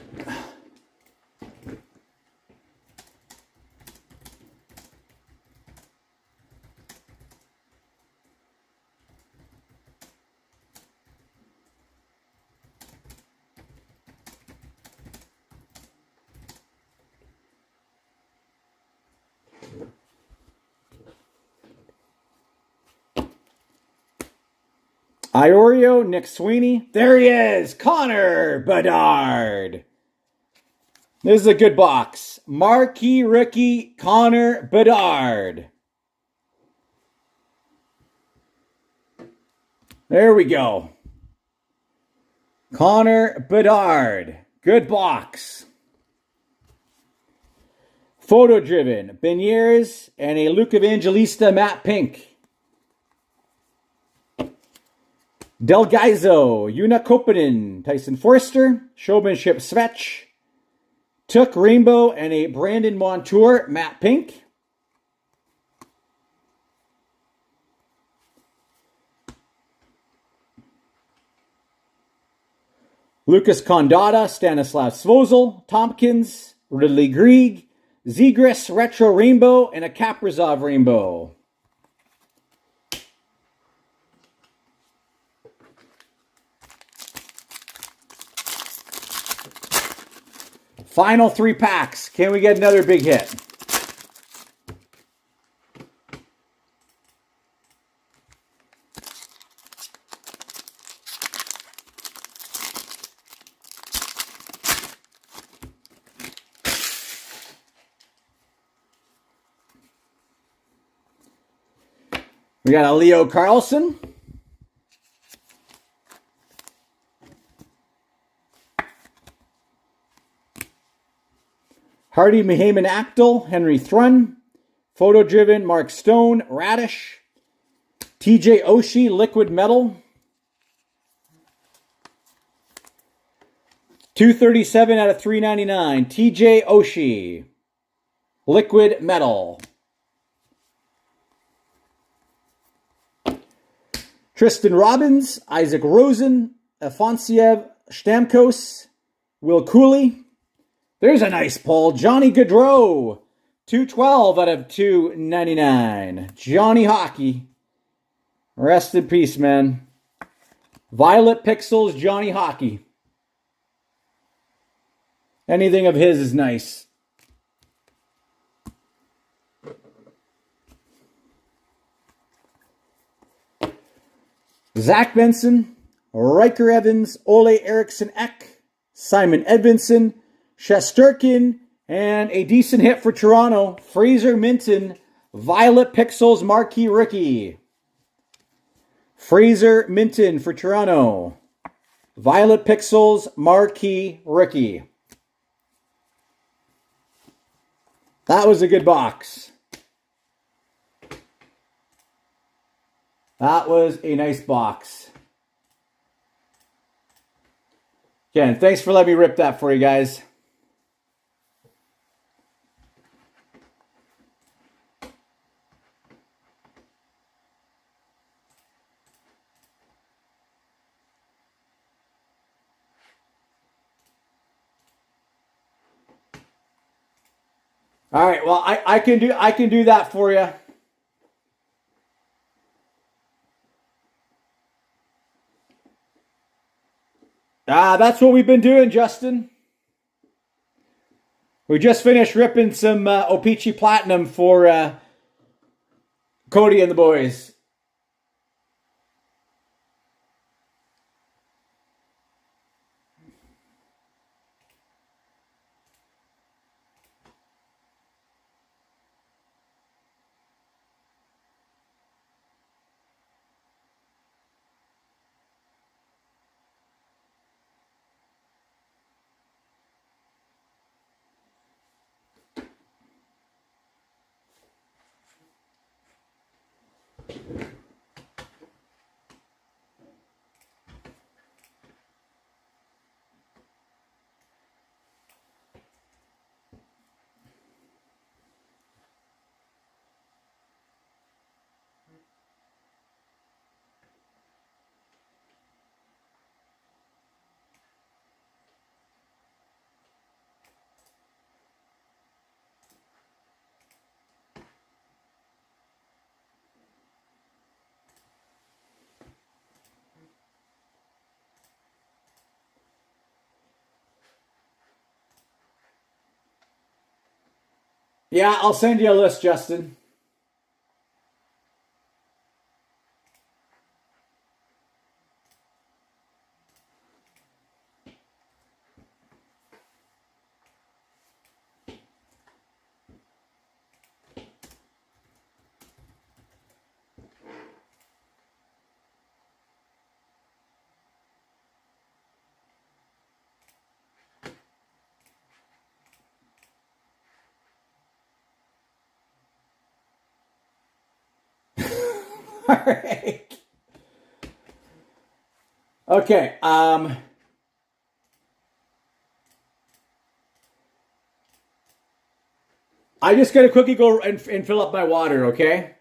Iorio, Nick Sweeney. There he is, Connor Bedard. This is a good box. Marquee Rookie, Connor Bedard. There we go. Connor Bedard. Good box. Photo Driven, Beniers, and a Luke Evangelista Matte Pink. Del Gaizo, Una Koppanen, Tyson Forster, Showmanship Svech, Took Rainbow, and a Brandon Montour Matte Pink. Lucas Condotta, Stanislav Svozil, Tompkins, Ridley Greig, Zegras Retro Rainbow, and a Kaprizov Rainbow. Final 3 packs. Can we get another big hit? We got a Leo Carlson. Hardy Mehaman Actel, Henry Thrun. Photo Driven, Mark Stone, Radish. TJ Oshie, Liquid Metal. 237 out of 399. TJ Oshie, Liquid Metal. Tristan Robbins, Isaac Rosen, Afanasiev Stamkos, Will Cooley. There's a nice pull. Johnny Gaudreau, 212 out of 299. Johnny Hockey. Rest in peace, man. Violet Pixels, Johnny Hockey. Anything of his is nice. Zach Benson, Riker Evans, Ole Eriksson Ek, Simon Edvinsson, Shesterkin, and a decent hit for Toronto, Fraser Minton, Violet Pixels Marquee Rookie. Fraser Minton for Toronto. Violet Pixels Marquee Rookie. That was a good box. That was a nice box. Again, thanks for letting me rip that for you guys. All right, well, I can do that for you. That's what we've been doing, Justin. We just finished ripping some O-Pee-Chee Platinum for Cody and the boys. Yeah, I'll send you a list, Justin. All right. Okay. I just gotta quickly go and fill up my water. Okay.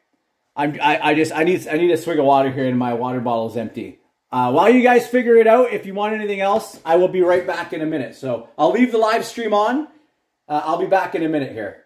I need a swig of water here, and my water bottle is empty. While you guys figure it out, if you want anything else, I will be right back in a minute. So I'll leave the live stream on. I'll be back in a minute here.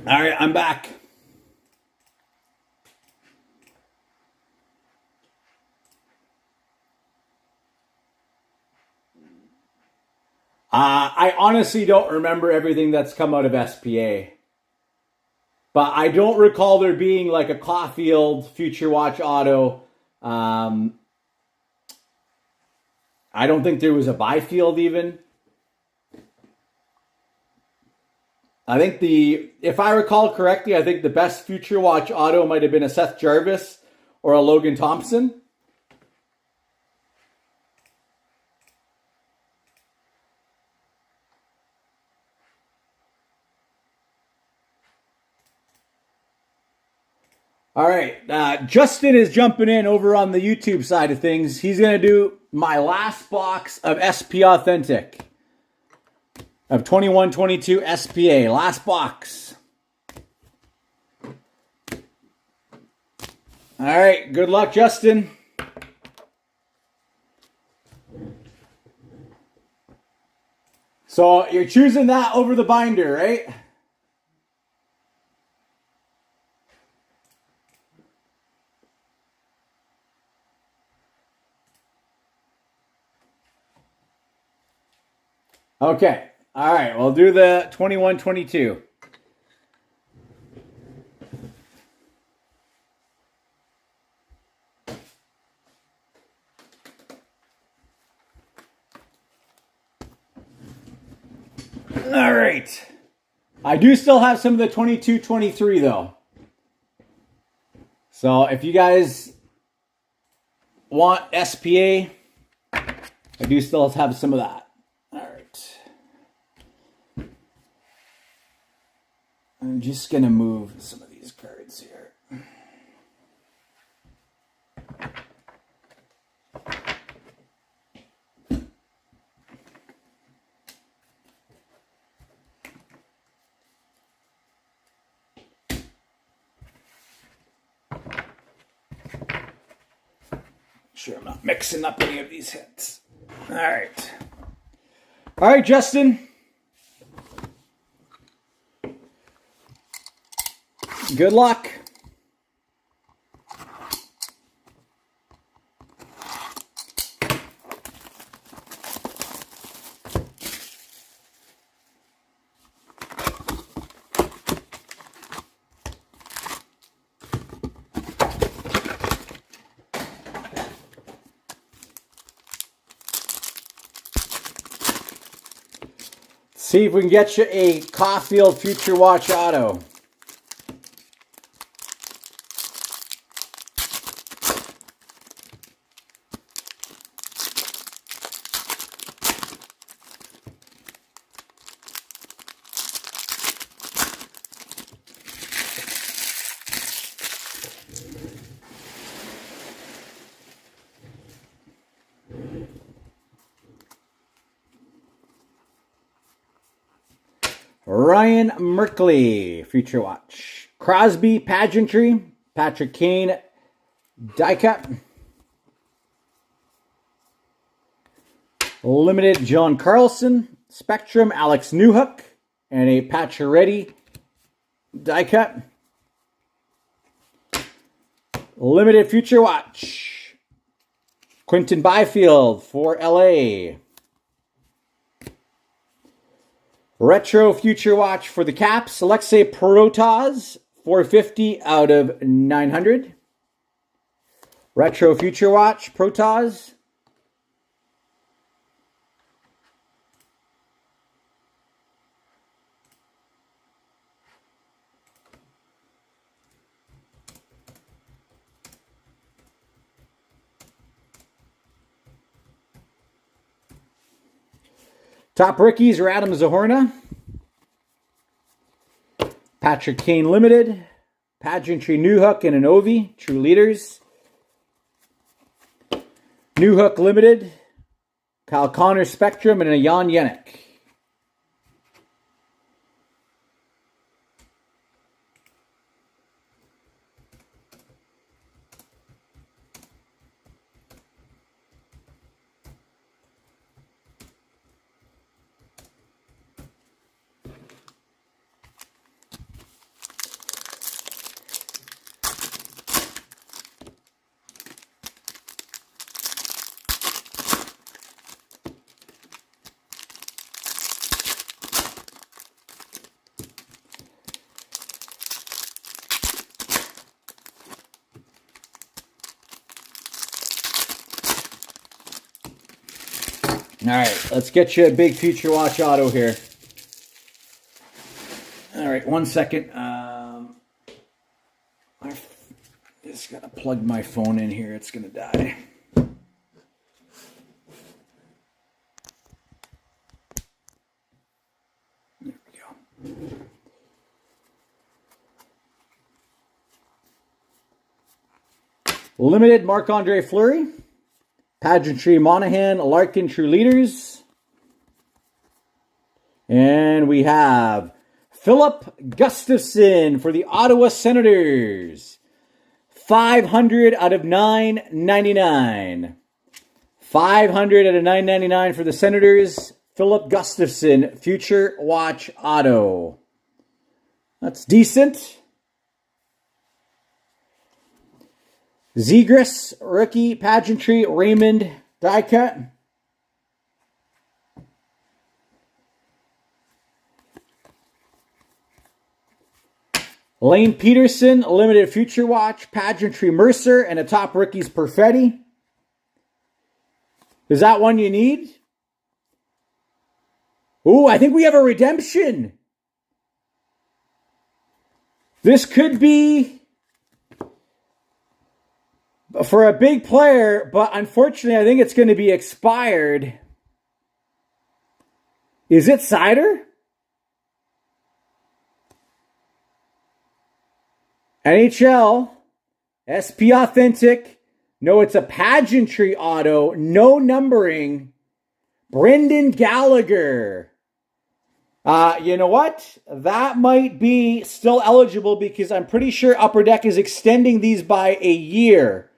All right, I'm back. I honestly don't remember everything that's come out of SPA. But I don't recall there being like a Caulfield Future Watch auto. I don't think there was a Byfield even. I think if I recall correctly, I think the best Future Watch auto might have been a Seth Jarvis or a Logan Thompson. All right, Justin is jumping in over on the YouTube side of things. He's going to do my last box of SP Authentic of 21-22 SPA. Last box. All right, good luck, Justin. So you're choosing that over the binder, right? Okay. All right. We'll do the 21-22. All right. I do still have some of the 22-23 though. So if you guys want SPA, I do still have some of that. All right. I'm just going to move some of these cards here. Sure I'm not mixing up any of these hits. All right. All right, Justin. Good luck. See if we can get you a Caulfield Future Watch auto. Ryan Merkley, Future Watch. Crosby, Pageantry. Patrick Kane, die cut. Limited, John Carlson. Spectrum, Alex Newhook. And a Pacioretty die cut. Limited Future Watch. Quinton Byfield for LA. Retro Future Watch for the Caps. Alexei Protas, 450 out of 900. Retro Future Watch, Protas. Top rookies are Adam Zahorna. Patrick Kane Limited. Pageantry Newhook and an Ovi. True Leaders. Newhook Limited. Kyle Connor Spectrum and a Jan Jenik. All right, let's get you a big Future Watch auto here. All right, 1 second. I just got to plug my phone in here. It's going to die. There we go. Limited Marc-Andre Fleury. Pageantry Monahan, Larkin, True Leaders. And we have Philip Gustafson for the Ottawa Senators. 500 out of 999. 500 out of 999 for the Senators. Philip Gustafson, Future Watch Auto. That's decent. Zegras, rookie, pageantry, Raymond, die cut. Lane Peterson, limited Future Watch, pageantry, Mercer, and a top rookies, Perfetti. Is that one you need? Ooh, I think we have a redemption. This could be for a big player, but unfortunately, I think it's going to be expired. Is it Cider? NHL, SP Authentic. No, it's a pageantry auto. No numbering. Brendan Gallagher. You know what? That might be still eligible because I'm pretty sure Upper Deck is extending these by a year.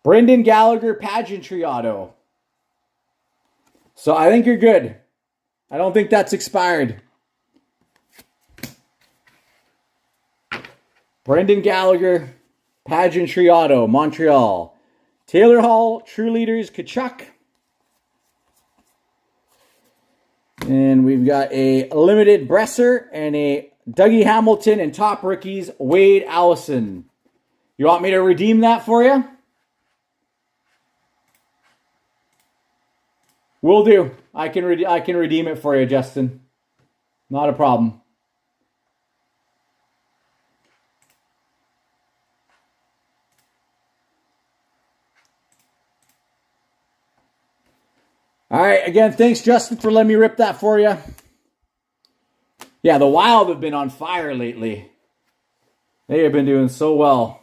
Brendan Gallagher pageantry auto. So I think you're good. I don't think that's expired. Brendan Gallagher pageantry auto, Montreal. Taylor Hall, True Leaders, Tkachuk. And we've got a limited Bresser and a Dougie Hamilton and top rookies, Wade Allison. You want me to redeem that for you? Will do. I can redeem it for you, Justin. Not a problem. All right, again, thanks, Justin, for letting me rip that for you. Yeah, the Wild have been on fire lately. They have been doing so well.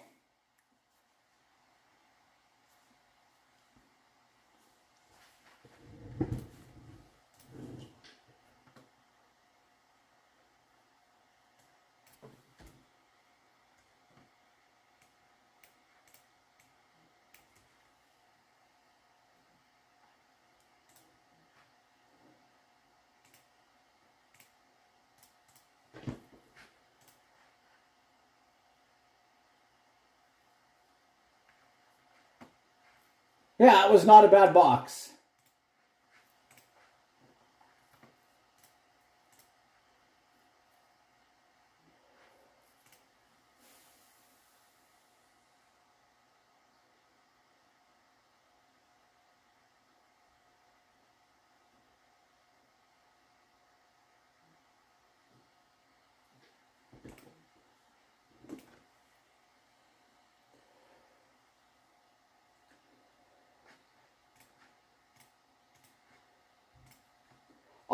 Yeah, it was not a bad box.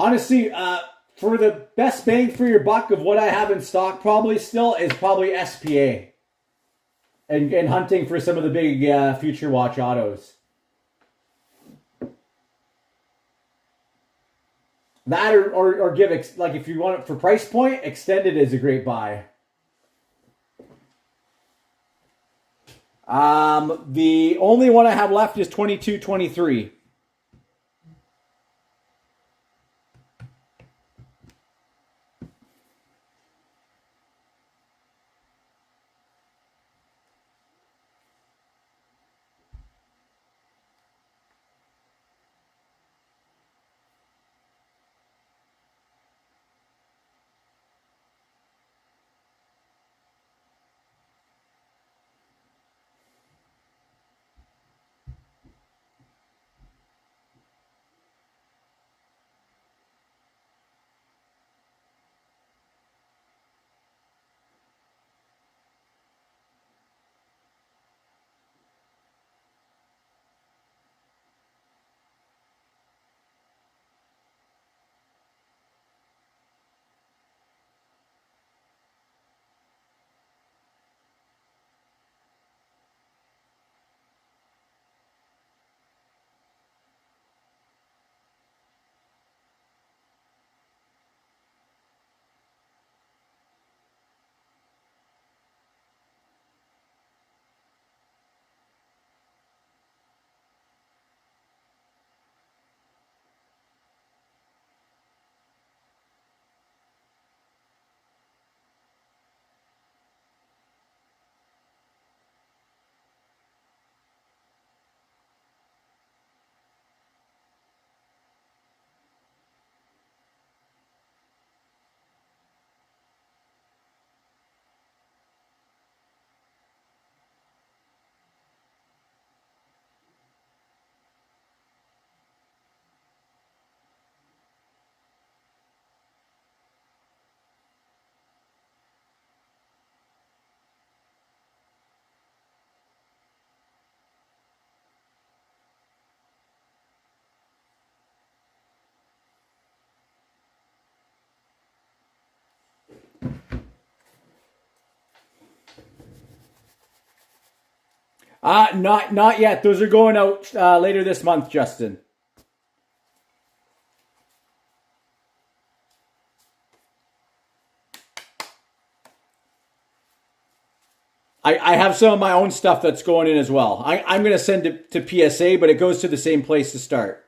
Honestly, for the best bang for your buck of what I have in stock probably still is probably SPA. And hunting for some of the big Future Watch autos. That or give, like if you want it for price point, Extended is a great buy. The only one I have left is 22-23. Not yet. Those are going out later this month, Justin. I have some of my own stuff that's going in as well. I'm going to send it to PSA, but it goes to the same place to start.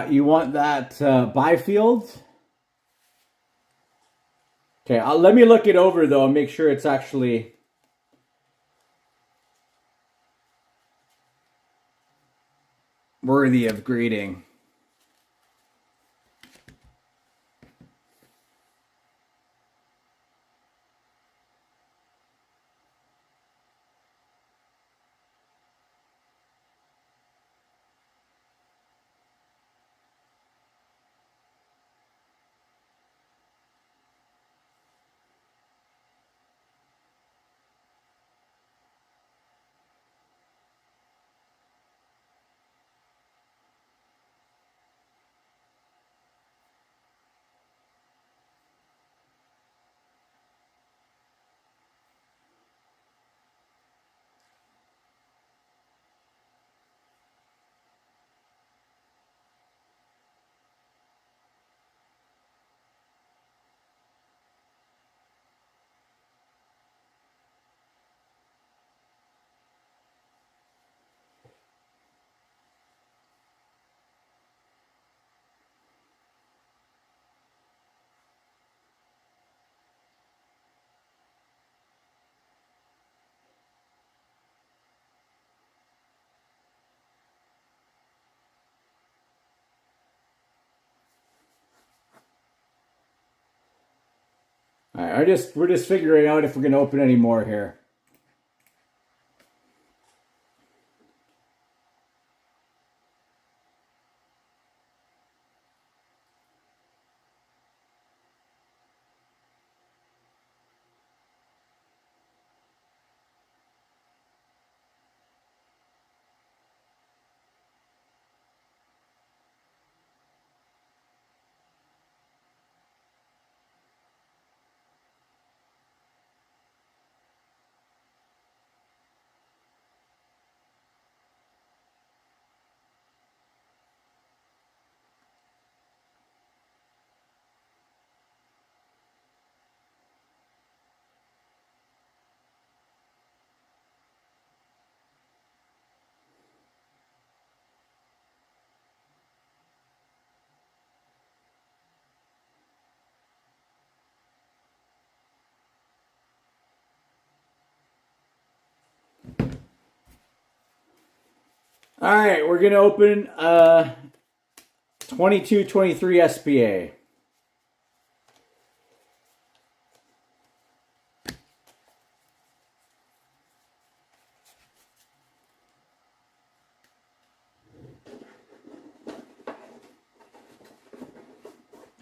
You want that Byfield? Okay, let me look it over though and make sure it's actually worthy of grading. All right, we're just figuring out if we're going to open any more here. All right, we're going to open 22-23 SPA.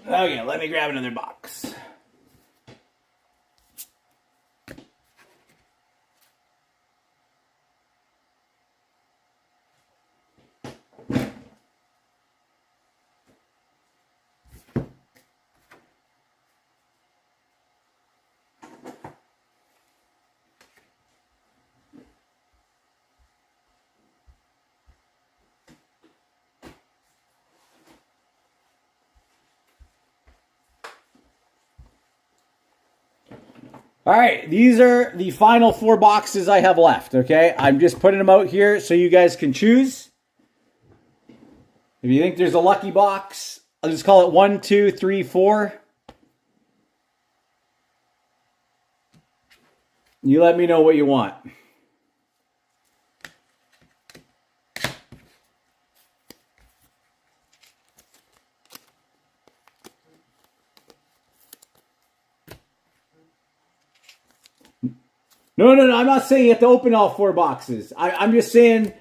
Okay, let me grab another box. All right, these are the final 4 boxes I have left, okay? I'm just putting them out here so you guys can choose. If you think there's a lucky box, I'll just call it 1, 2, 3, 4. You let me know what you want. No. I'm not saying you have to open all 4 boxes. I'm just saying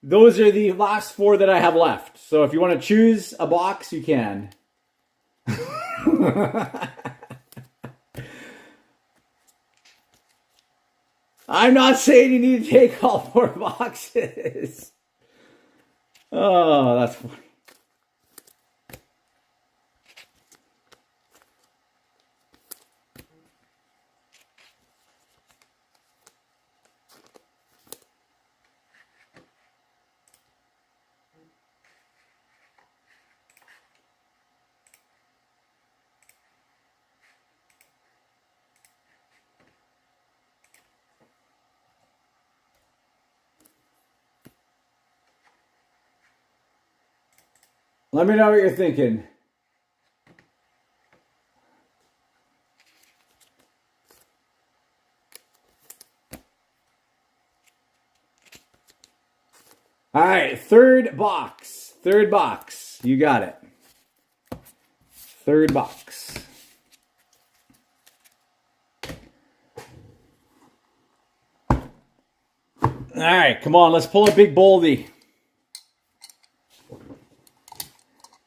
those are the last 4 that I have left. So if you want to choose a box, you can. I'm not saying you need to take all 4 boxes. Oh, that's funny. Let me know what you're thinking. All right, third box. Third box. You got it. Third box. All right, come on. Let's pull a big boldy.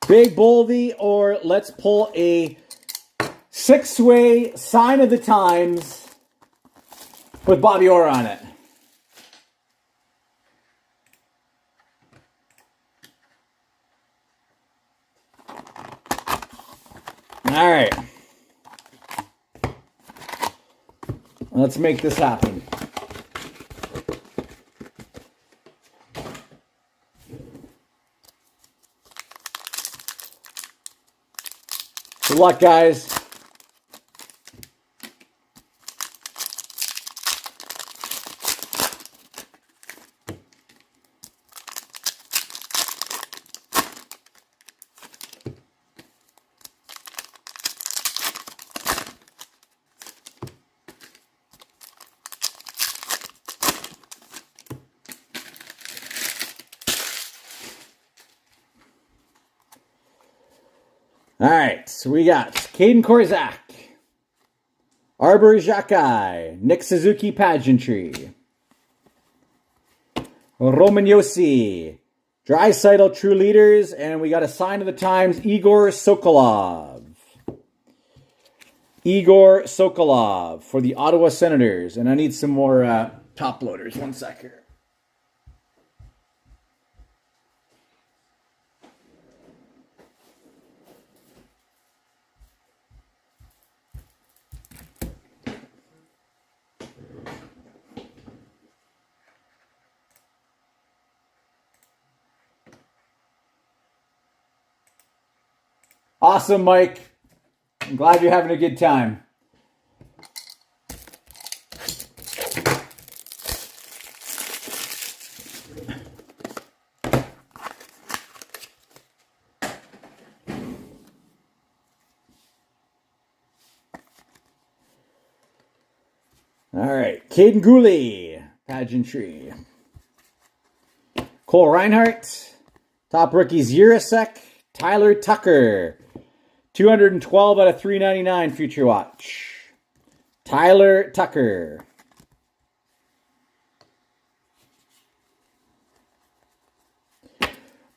Big boldy, or let's pull a 6-way sign of the times with Bobby Orr on it. All right. Let's make this happen. Good luck, guys. All right, so we got Caden Korczak, Arbor Xhekaj, Nick Suzuki Pageantry, Roman Josi, Draisaitl True Leaders, and we got a sign of the times, Igor Sokolov. Igor Sokolov for the Ottawa Senators. And I need some more top loaders. One sec here. Awesome, Mike. I'm glad you're having a good time. All right, Caden Gooley, Pageantry. Cole Reinhardt, top rookies Jiricek, Tyler Tucker, 212 out of 399 Future Watch. Tyler Tucker.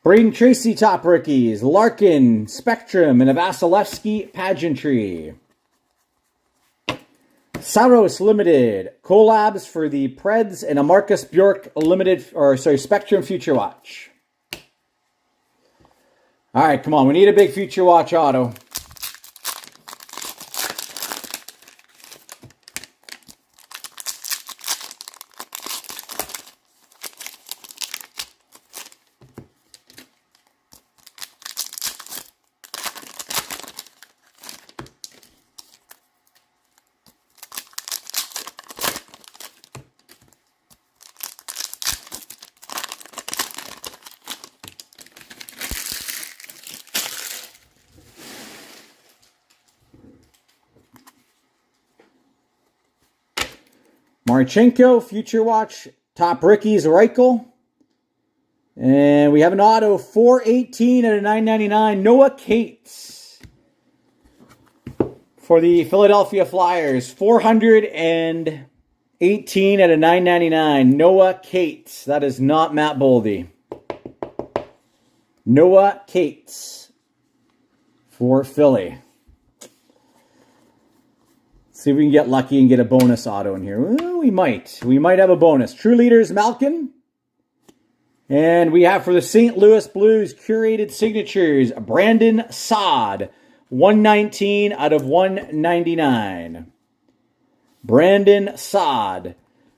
Braden Tracy top rookies, Larkin, Spectrum, and a Vasilevsky Pageantry. Saros Limited, collabs for the Preds and a Marcus Bjork Limited, Spectrum Future Watch. All right, come on. We need a big Future Watch auto. Marchenko, Future Watch, top rookies, Reichel. And we have an auto, 418 out of 999, Noah Cates. For the Philadelphia Flyers, 400 and 18 out of 999. Noah Cates. That is not Matt Boldy. Noah Cates for Philly. See if we can get lucky and get a bonus auto in here. Well, we might. We might have a bonus. True Leaders, Malkin. And we have for the St. Louis Blues curated signatures, Brandon Saad. 119 out of 199. Brandon Saad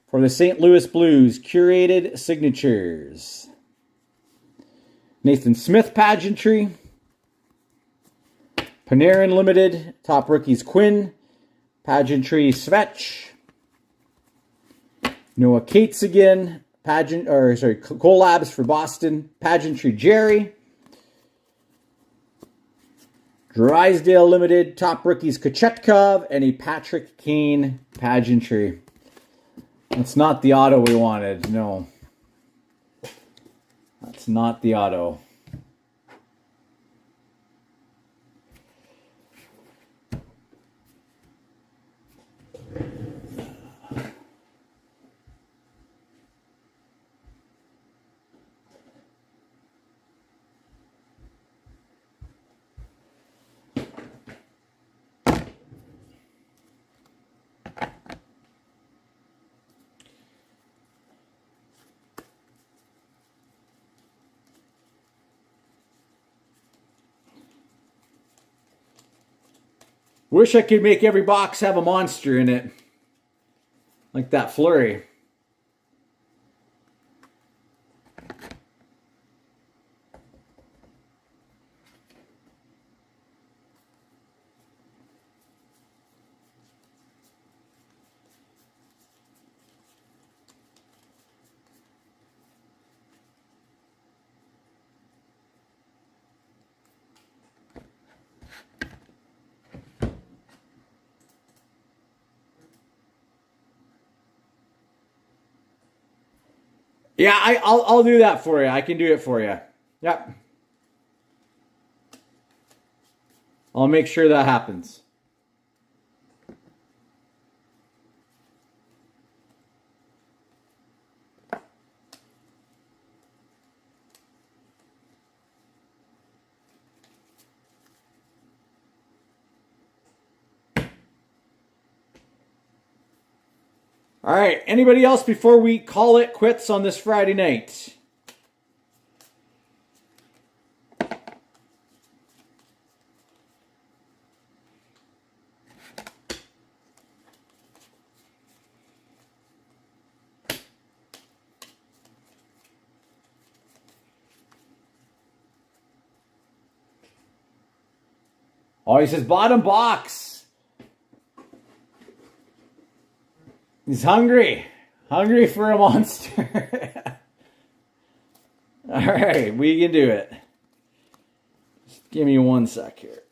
for the St. Louis Blues curated signatures. Nathan Smith pageantry. Panarin Limited, top rookies Quinn. Pageantry Svech. Noah Cates again. Collabs for Boston. Pageantry Jerry. Drysdale Limited, top rookies Kochetkov, and a Patrick Kane pageantry. That's not the auto we wanted, no. That's not the auto. Wish I could make every box have a monster in it. Like that Flurry. Yeah, I'll do that for you. I can do it for you. Yep. I'll make sure that happens. All right, anybody else before we call it quits on this Friday night? Oh, he says bottom box. He's hungry. Hungry for a monster. All right, we can do it. Just give me 1 sec here.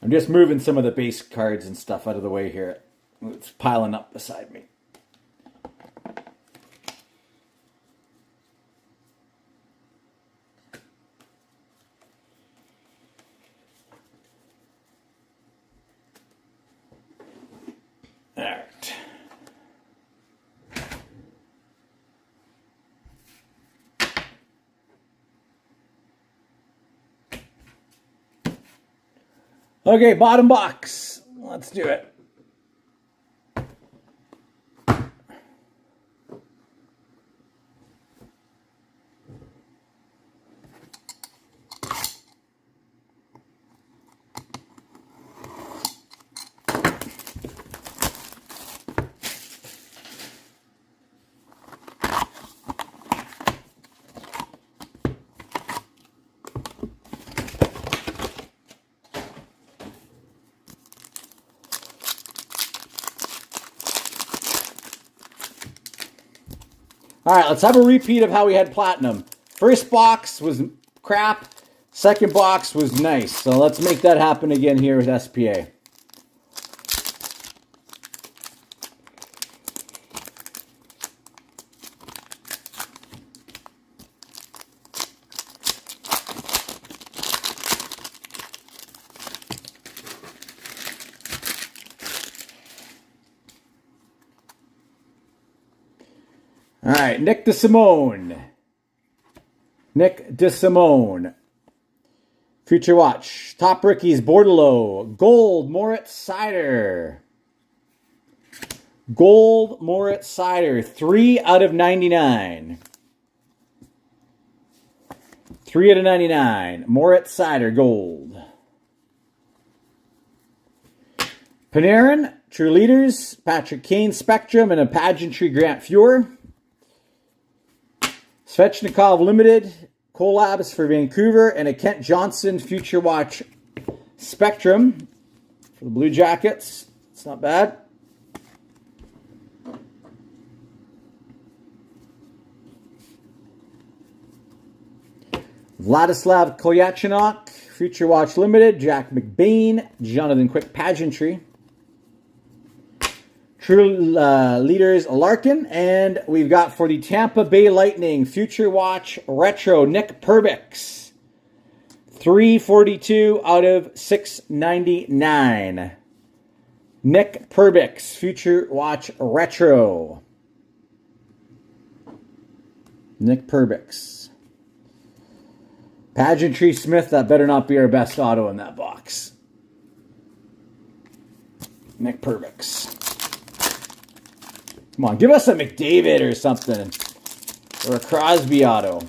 I'm just moving some of the base cards and stuff out of the way here. It's piling up beside me. All right. Okay, bottom box. Let's do it. All right, let's have a repeat of how we had platinum. First box was crap. Second box was nice, so let's make that happen again here with SPA. All right, Nick DeSimone. Nick DeSimone. Future Watch. Top Rookies, Bordelot. Gold, Moritz Seider. Gold, Moritz Seider. 3 out of 99. 3 out of 99. Moritz Seider, gold. Panarin, True Leaders. Patrick Kane, Spectrum, and a Pageantry Grant Fuhr. Svechnikov Limited, collabs for Vancouver, and a Kent Johnson Future Watch Spectrum for the Blue Jackets. It's not bad. Vladislav Kolyachinok, Future Watch Limited, Jack McBain, Jonathan Quick Pageantry. True Leaders Larkin, and we've got for the Tampa Bay Lightning Future Watch Retro Nick Perbix, 342 out of 699. Nick Perbix Future Watch Retro. Nick Perbix. Pageantry Smith, that better not be our best auto in that box. Nick Perbix. Come on, give us a McDavid or something. Or a Crosby auto.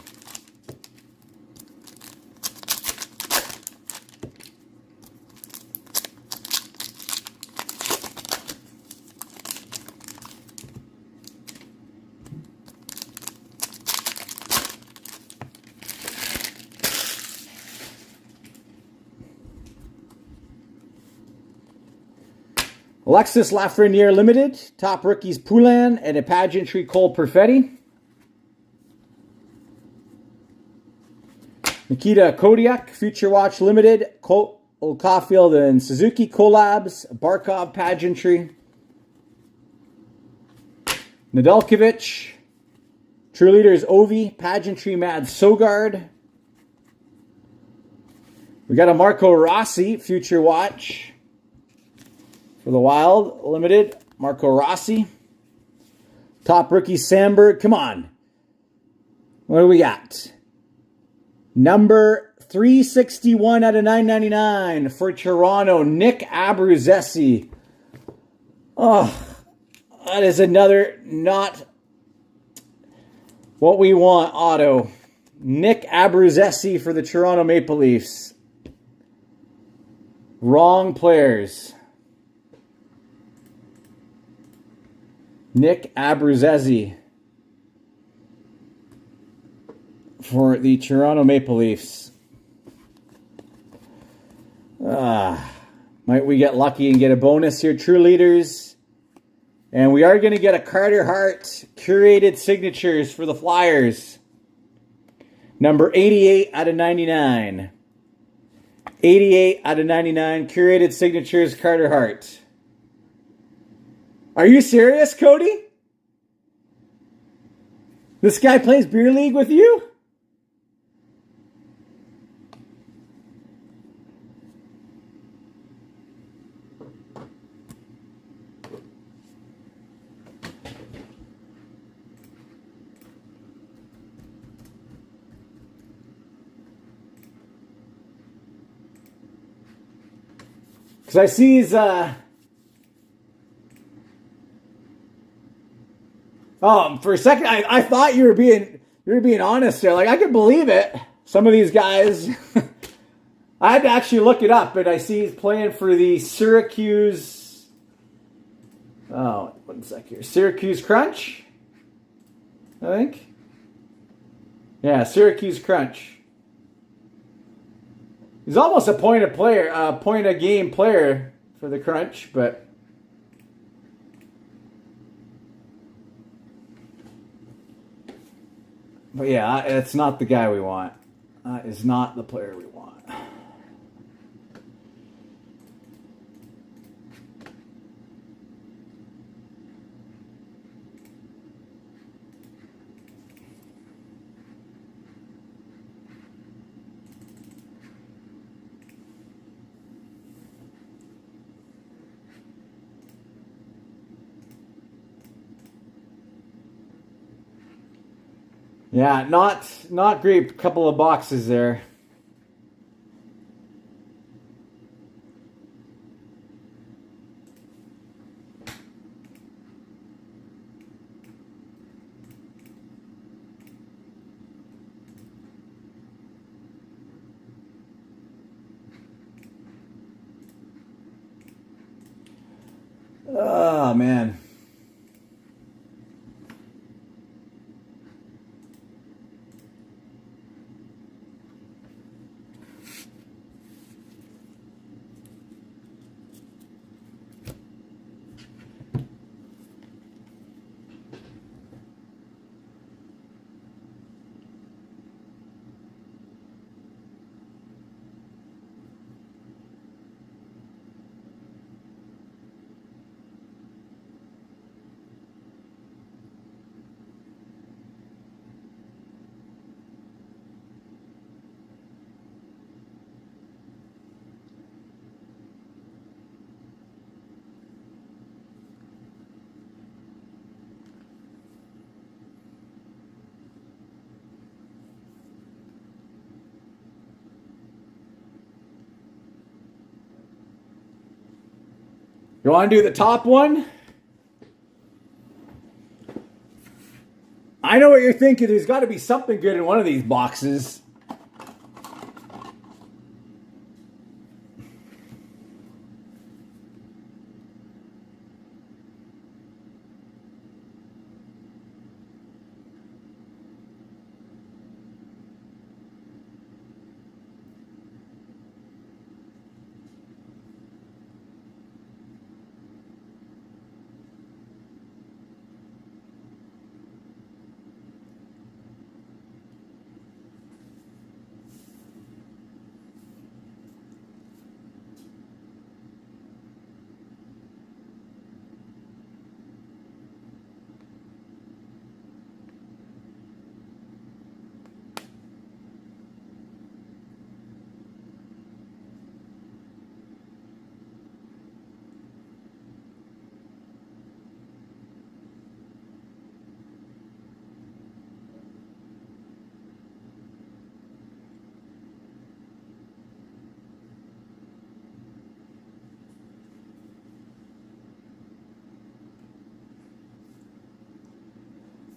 Alexis Lafreniere Limited, Top Rookies Poulin, and a Pageantry Cole Perfetti. Nikita Kodiak, Future Watch Limited, Cole Caulfield and Suzuki Collabs, Barkov Pageantry. Nedeljkovic, True Leaders Ovi, Pageantry Mad Sogard. We got a Marco Rossi, Future Watch. For the Wild, Limited, Marco Rossi. Top Rookie Sandberg. Come on. What do we got? Number 361 out of 999 for Toronto, Nick Abruzzese. Oh, that is another not what we want auto. Nick Abruzzese for the Toronto Maple Leafs. Wrong players. Nick Abruzzese for the Toronto Maple Leafs. Might we get lucky and get a bonus here? True Leaders. And we are going to get a Carter Hart curated signatures for the Flyers. Number 88 out of 99. 88 out of 99 curated signatures, Carter Hart. Are you serious, Cody? This guy plays beer league with you? Because I see he's for a second, I thought you were being honest there. Like, I could believe it. Some of these guys, I had to actually look it up, but I see he's playing for the Syracuse. Oh, 1 sec here. Syracuse Crunch, I think. Yeah, Syracuse Crunch. He's almost a point a game player for the Crunch, but. But yeah, it's not the guy we want. Is not the player we want. Yeah, not great. Couple of boxes there. Oh man. You want to do the top one? I know what you're thinking. There's got to be something good in one of these boxes.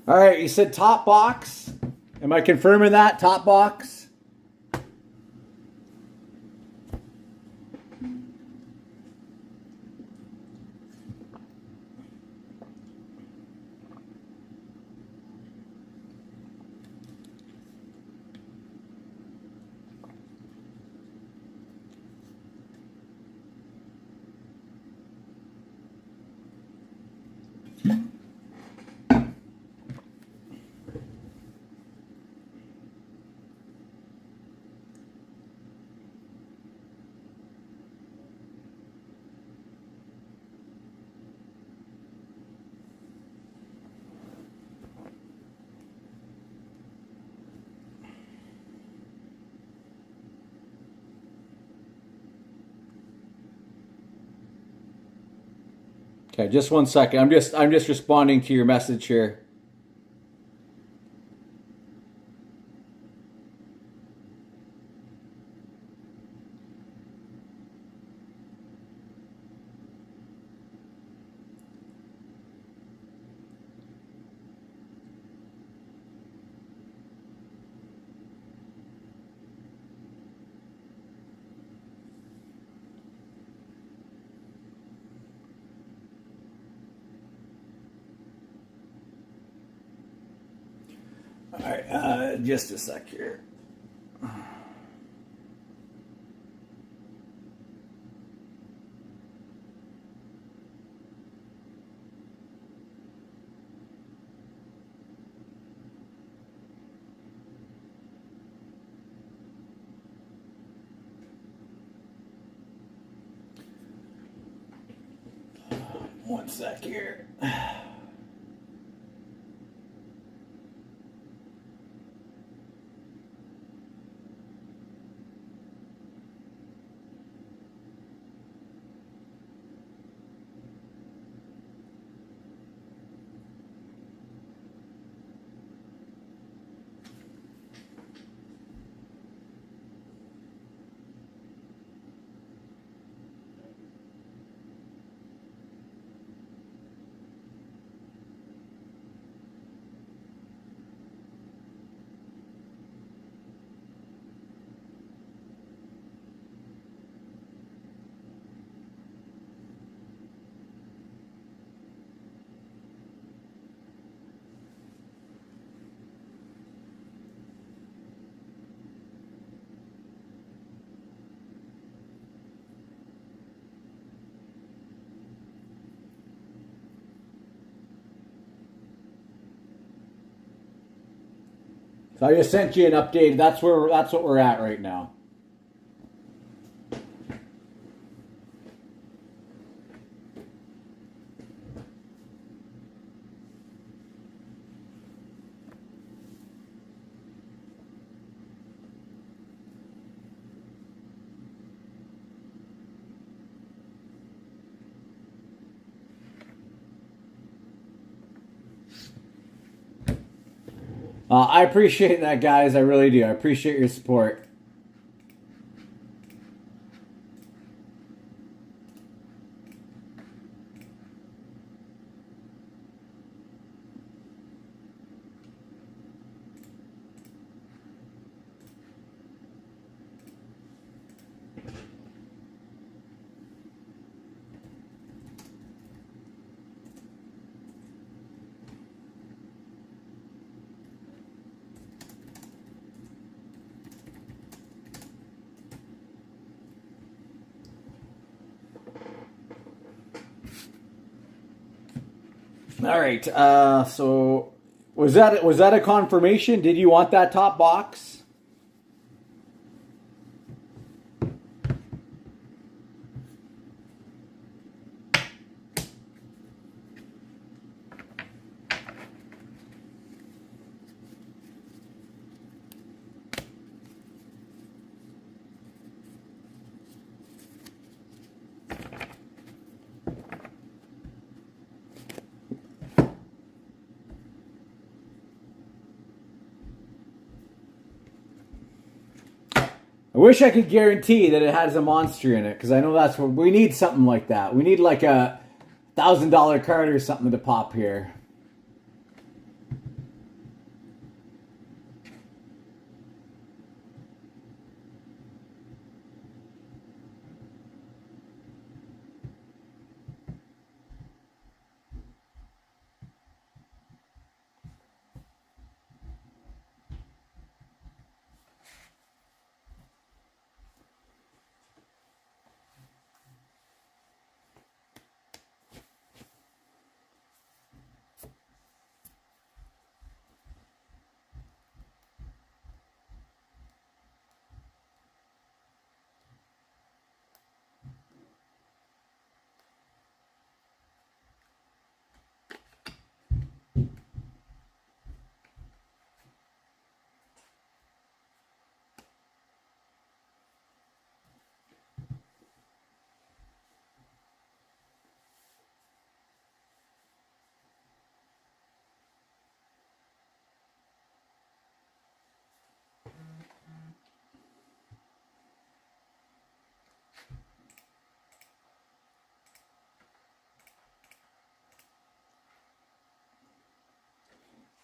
All right, you said top box. Am I confirming that? Top box? Okay, just one second. I'm just responding to your message here. All right, just a sec here. One sec here. So I just sent you an update. That's what we're at right now. I appreciate that, guys. I really do. I appreciate your support. All right. So was that a confirmation? Did you want that top box? I wish I could guarantee that it has a monster in it, because I know that's what we need. Something like that. We need like a $1,000 card or something to pop here.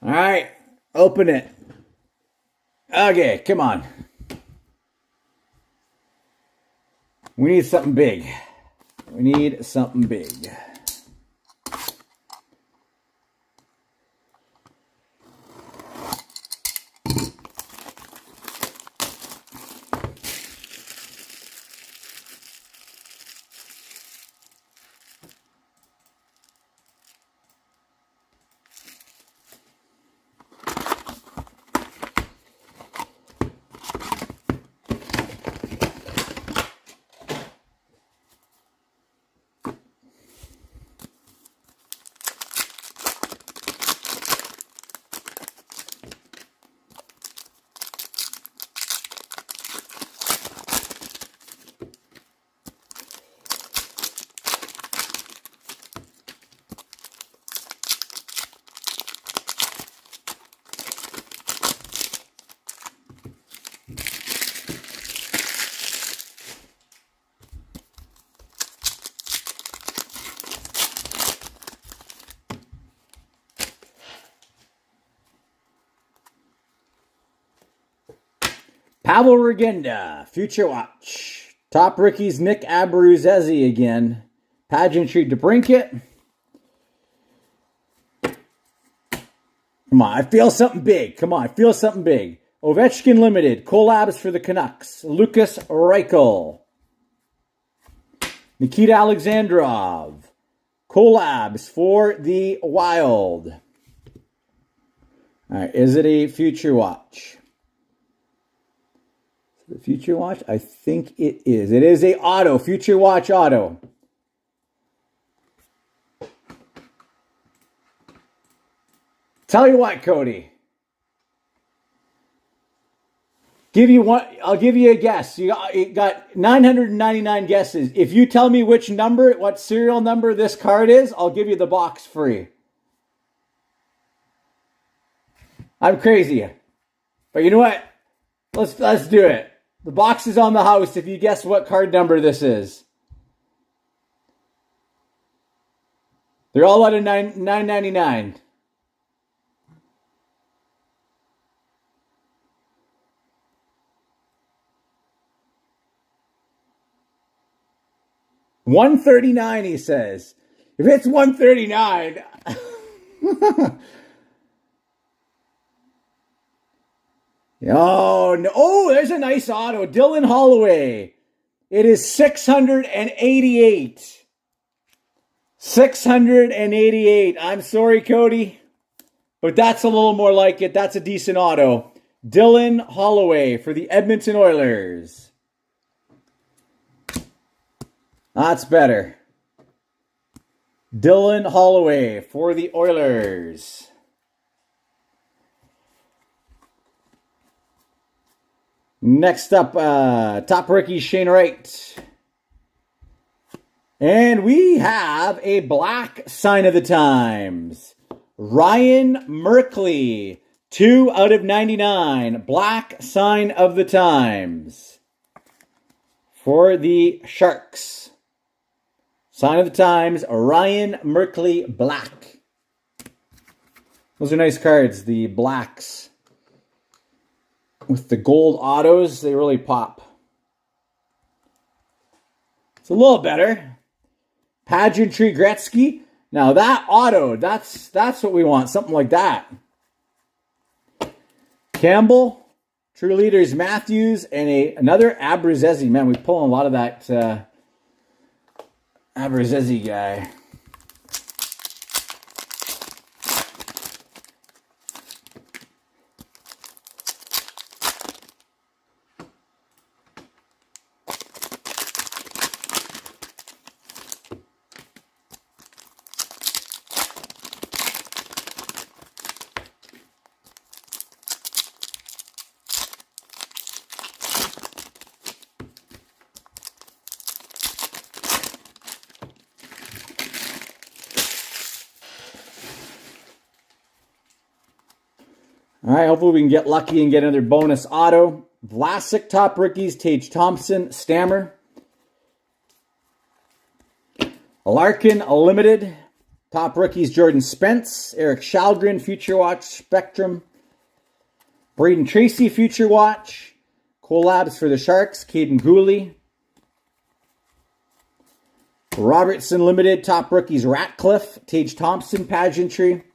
All right, open it. Okay, come on. We need something big. We need something big. Pavel Regenda, Future Watch. Top rookies, Nick Abruzzese again. Pageantry DeBrincat. Come on, I feel something big. Come on, I feel something big. Ovechkin Limited, collabs for the Canucks. Lucas Reichel. Nikita Alexandrov. Collabs for the Wild. All right, is it a Future Watch? The Future Watch? I think it is. It is a auto, Future Watch auto. Tell you what, Cody. I'll give you a guess. You got 999 guesses. If you tell me which number, what serial number this card is, I'll give you the box free. I'm crazy. But you know what? Let's do it. The box is on the house if you guess what card number this is. They're all out of $9.99. $139, he says. If it's $139... Oh, no. Oh, there's a nice auto. Dylan Holloway. It is 688. 688. I'm sorry, Cody, but that's a little more like it. That's a decent auto. Dylan Holloway for the Edmonton Oilers. That's better. Dylan Holloway for the Oilers. Next up, top rookie Shane Wright. And we have a black sign of the times. Ryan Merkley, 2/99. Black sign of the times. For the Sharks. Sign of the times, Ryan Merkley, black. Those are nice cards, the blacks. With the gold autos, they really pop. It's a little better. Pageantry Gretzky. Now that auto, that's what we want. Something like that. Campbell, True Leaders Matthews, and another Abruzzese. Man, we're pulling a lot of that Abruzzese guy. All right, hopefully we can get lucky and get another bonus auto. Vlasic top rookies, Tage Thompson, Stammer. Larkin Limited, top rookies, Jordan Spence, Eric Shalgren, Future Watch, Spectrum. Braden Tracy, Future Watch. Collabs for the Sharks, Caden Gooley. Robertson Limited, top rookies, Ratcliffe, Tage Thompson, Pageantry.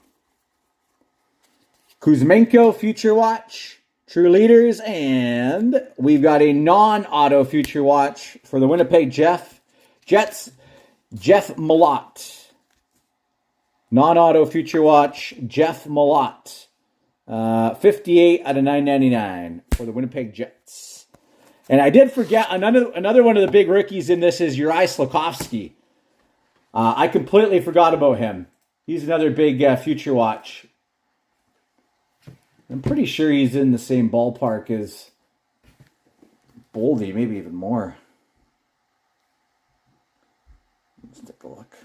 Kuzmenko, Future Watch, True Leaders, and we've got a non-auto Future Watch for the Winnipeg Jets, Jeff Malott. Non-auto Future Watch, Jeff Malott. 58/999 for the Winnipeg Jets. And I did forget, another one of the big rookies in this is Uri Slafkovsky. I completely forgot about him. He's another big Future Watch. I'm pretty sure he's in the same ballpark as Boldy, maybe even more. Let's take a look.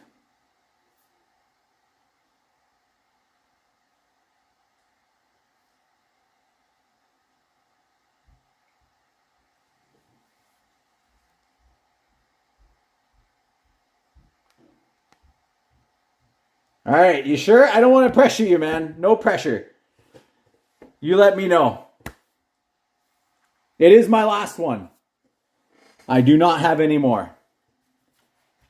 All right, you sure? I don't want to pressure you, man. No pressure. You let me know. It is my last one. I do not have any more.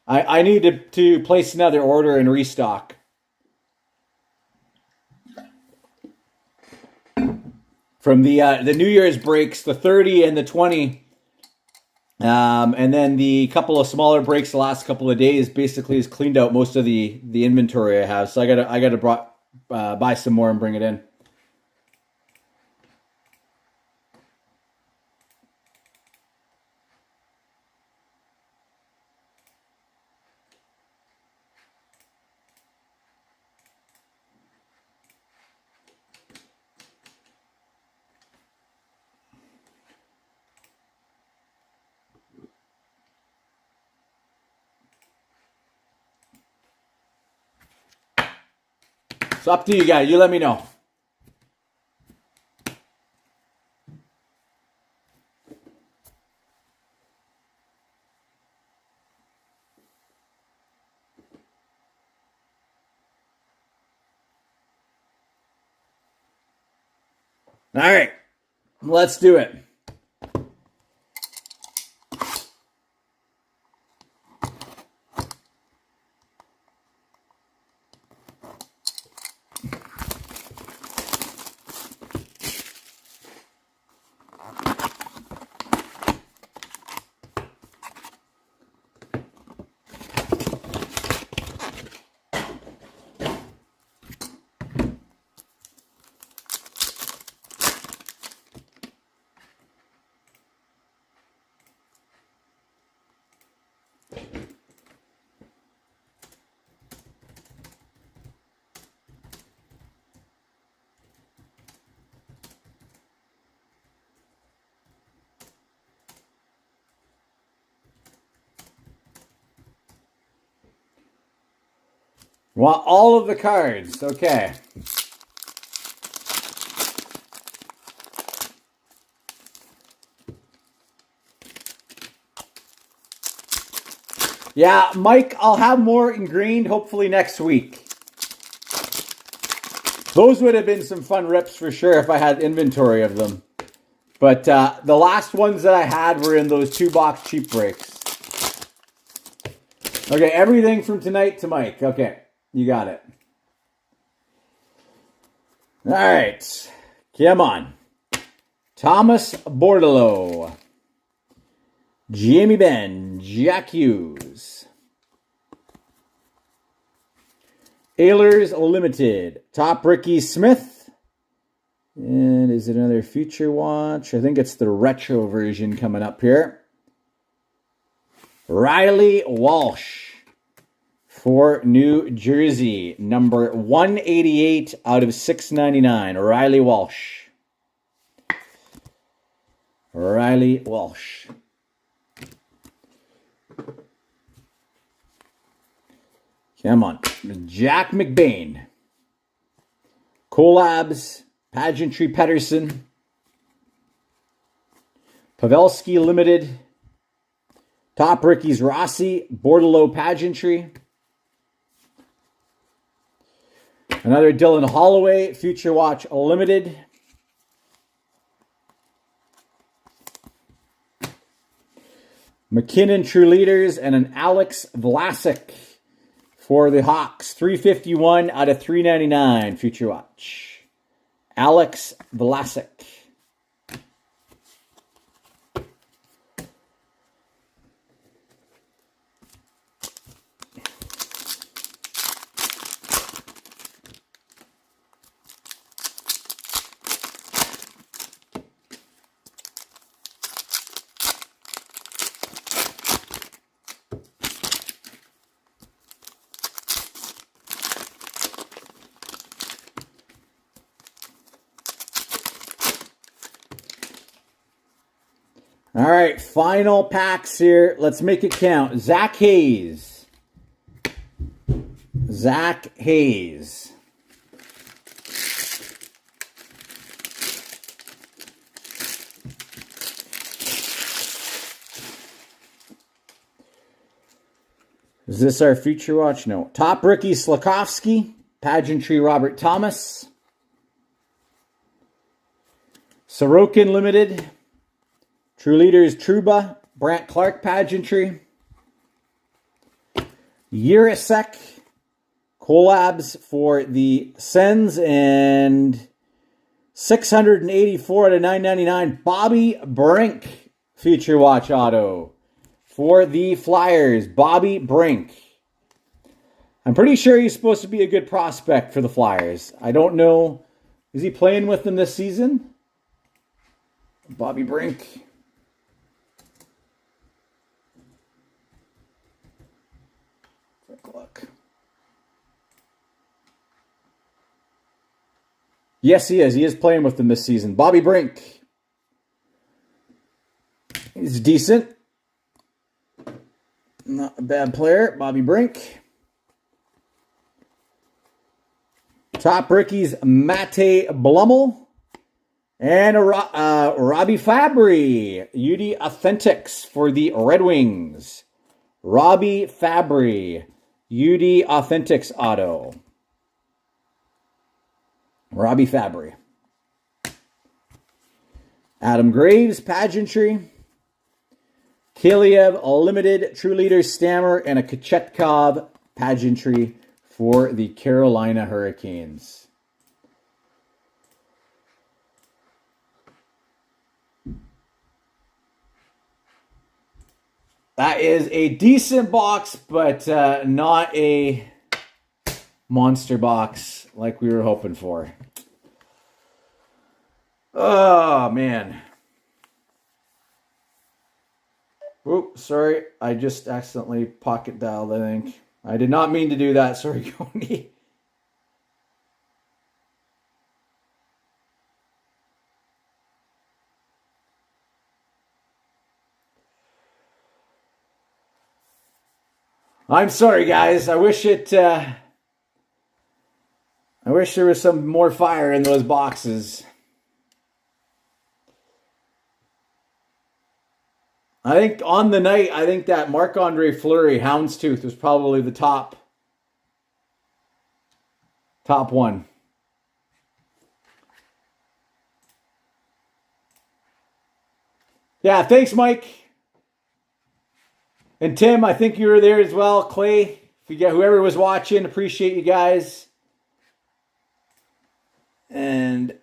I need to place another order and restock. From the New Year's breaks, the 30 and the 20, and then the couple of smaller breaks the last couple of days basically has cleaned out most of the inventory I have. So I gotta buy some more and bring it in. It's up to you guys. You let me know. All right, let's do it. Want all of the cards. Okay. Yeah, Mike, I'll have more ingrained hopefully next week. Those would have been some fun rips for sure if I had inventory of them. But the last ones that I had were in those 2-box cheap breaks. Okay, everything from tonight to Mike. Okay, you got it. All right, come on. Thomas Bordeleau. Jamie Benn. Jack Hughes. Ehlers Limited. Top Ricky Smith. And is it another Future Watch? I think it's the retro version coming up here. Riley Walsh for New Jersey. Number 188 out of 699. Riley Walsh. Riley Walsh. Come on. Jack McBain. Collabs. Pageantry Pedersen. Pavelski Limited. Top Rickies Rossi. Bordeleau Pageantry. Another Dylan Holloway. Future Watch Limited. McKinnon True Leaders and an Alex Vlasic for the Hawks. 351 out of 399. Future Watch. Alex Vlasic. All right, final packs here. Let's make it count. Zach Hayes. Zach Hayes. Is this our Future Watch? No. Top Rookie Slafkovsky. Pageantry Robert Thomas. Sorokin Limited. True Leaders Trouba, Brant Clark Pageantry. Yurasek, collabs for the Sens, and 684 out of 999. Bobby Brink, Future Watch Auto for the Flyers. Bobby Brink. I'm pretty sure he's supposed to be a good prospect for the Flyers. I don't know. Is he playing with them this season? Bobby Brink. Look. Yes, he is. He is playing with them this season. Bobby Brink. He's decent. Not a bad player. Bobby Brink. Top rookies, Mate Blummel and Robbie Fabry, UD Authentics for the Red Wings. Robbie Fabry, UD Authentics auto. Robbie Fabry. Adam Graves, Pageantry. Kaliev, Limited, True Leader, Stammer, and a Kochetkov, Pageantry for the Carolina Hurricanes. That is a decent box, but not a monster box like we were hoping for. Oh, man. Oops, sorry. I just accidentally pocket dialed, I think. I did not mean to do that. Sorry, Coney. I'm sorry, guys. I wish there was some more fire in those boxes. I think on the night, I think that Marc-Andre Fleury Houndstooth was probably the top one. Yeah, thanks, Mike. And Tim, I think you were there as well. Clay, whoever was watching, appreciate you guys. And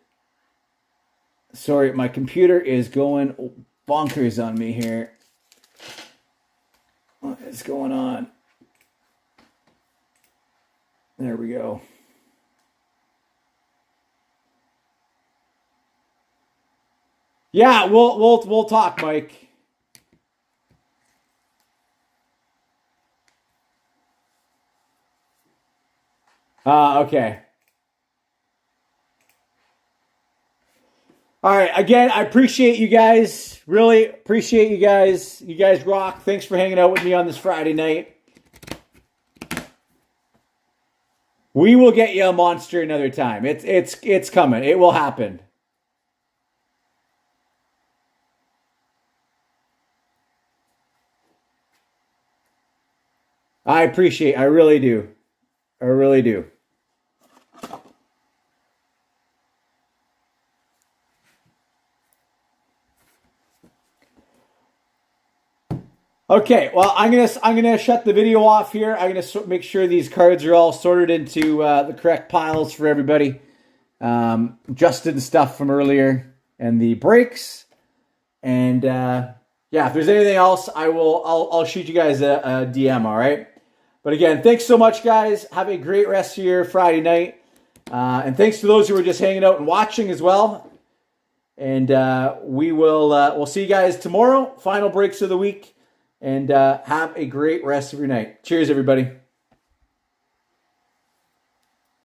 sorry, my computer is going bonkers on me here. What is going on? There we go. Yeah, we'll talk, Mike. Okay. All right. Again, I appreciate you guys. Really appreciate you guys. You guys rock. Thanks for hanging out with me on this Friday night. We will get you a monster another time. It's coming. It will happen. I appreciate. I really do. I really do. Okay, well, I'm gonna shut the video off here. I'm gonna make sure these cards are all sorted into the correct piles for everybody. Justin's stuff from earlier and the breaks, and yeah, if there's anything else, I'll shoot you guys a DM. All right. But again, thanks so much, guys. Have a great rest of your Friday night, and thanks to those who were just hanging out and watching as well. And we'll see you guys tomorrow. Final breaks of the week. And have a great rest of your night. Cheers, everybody.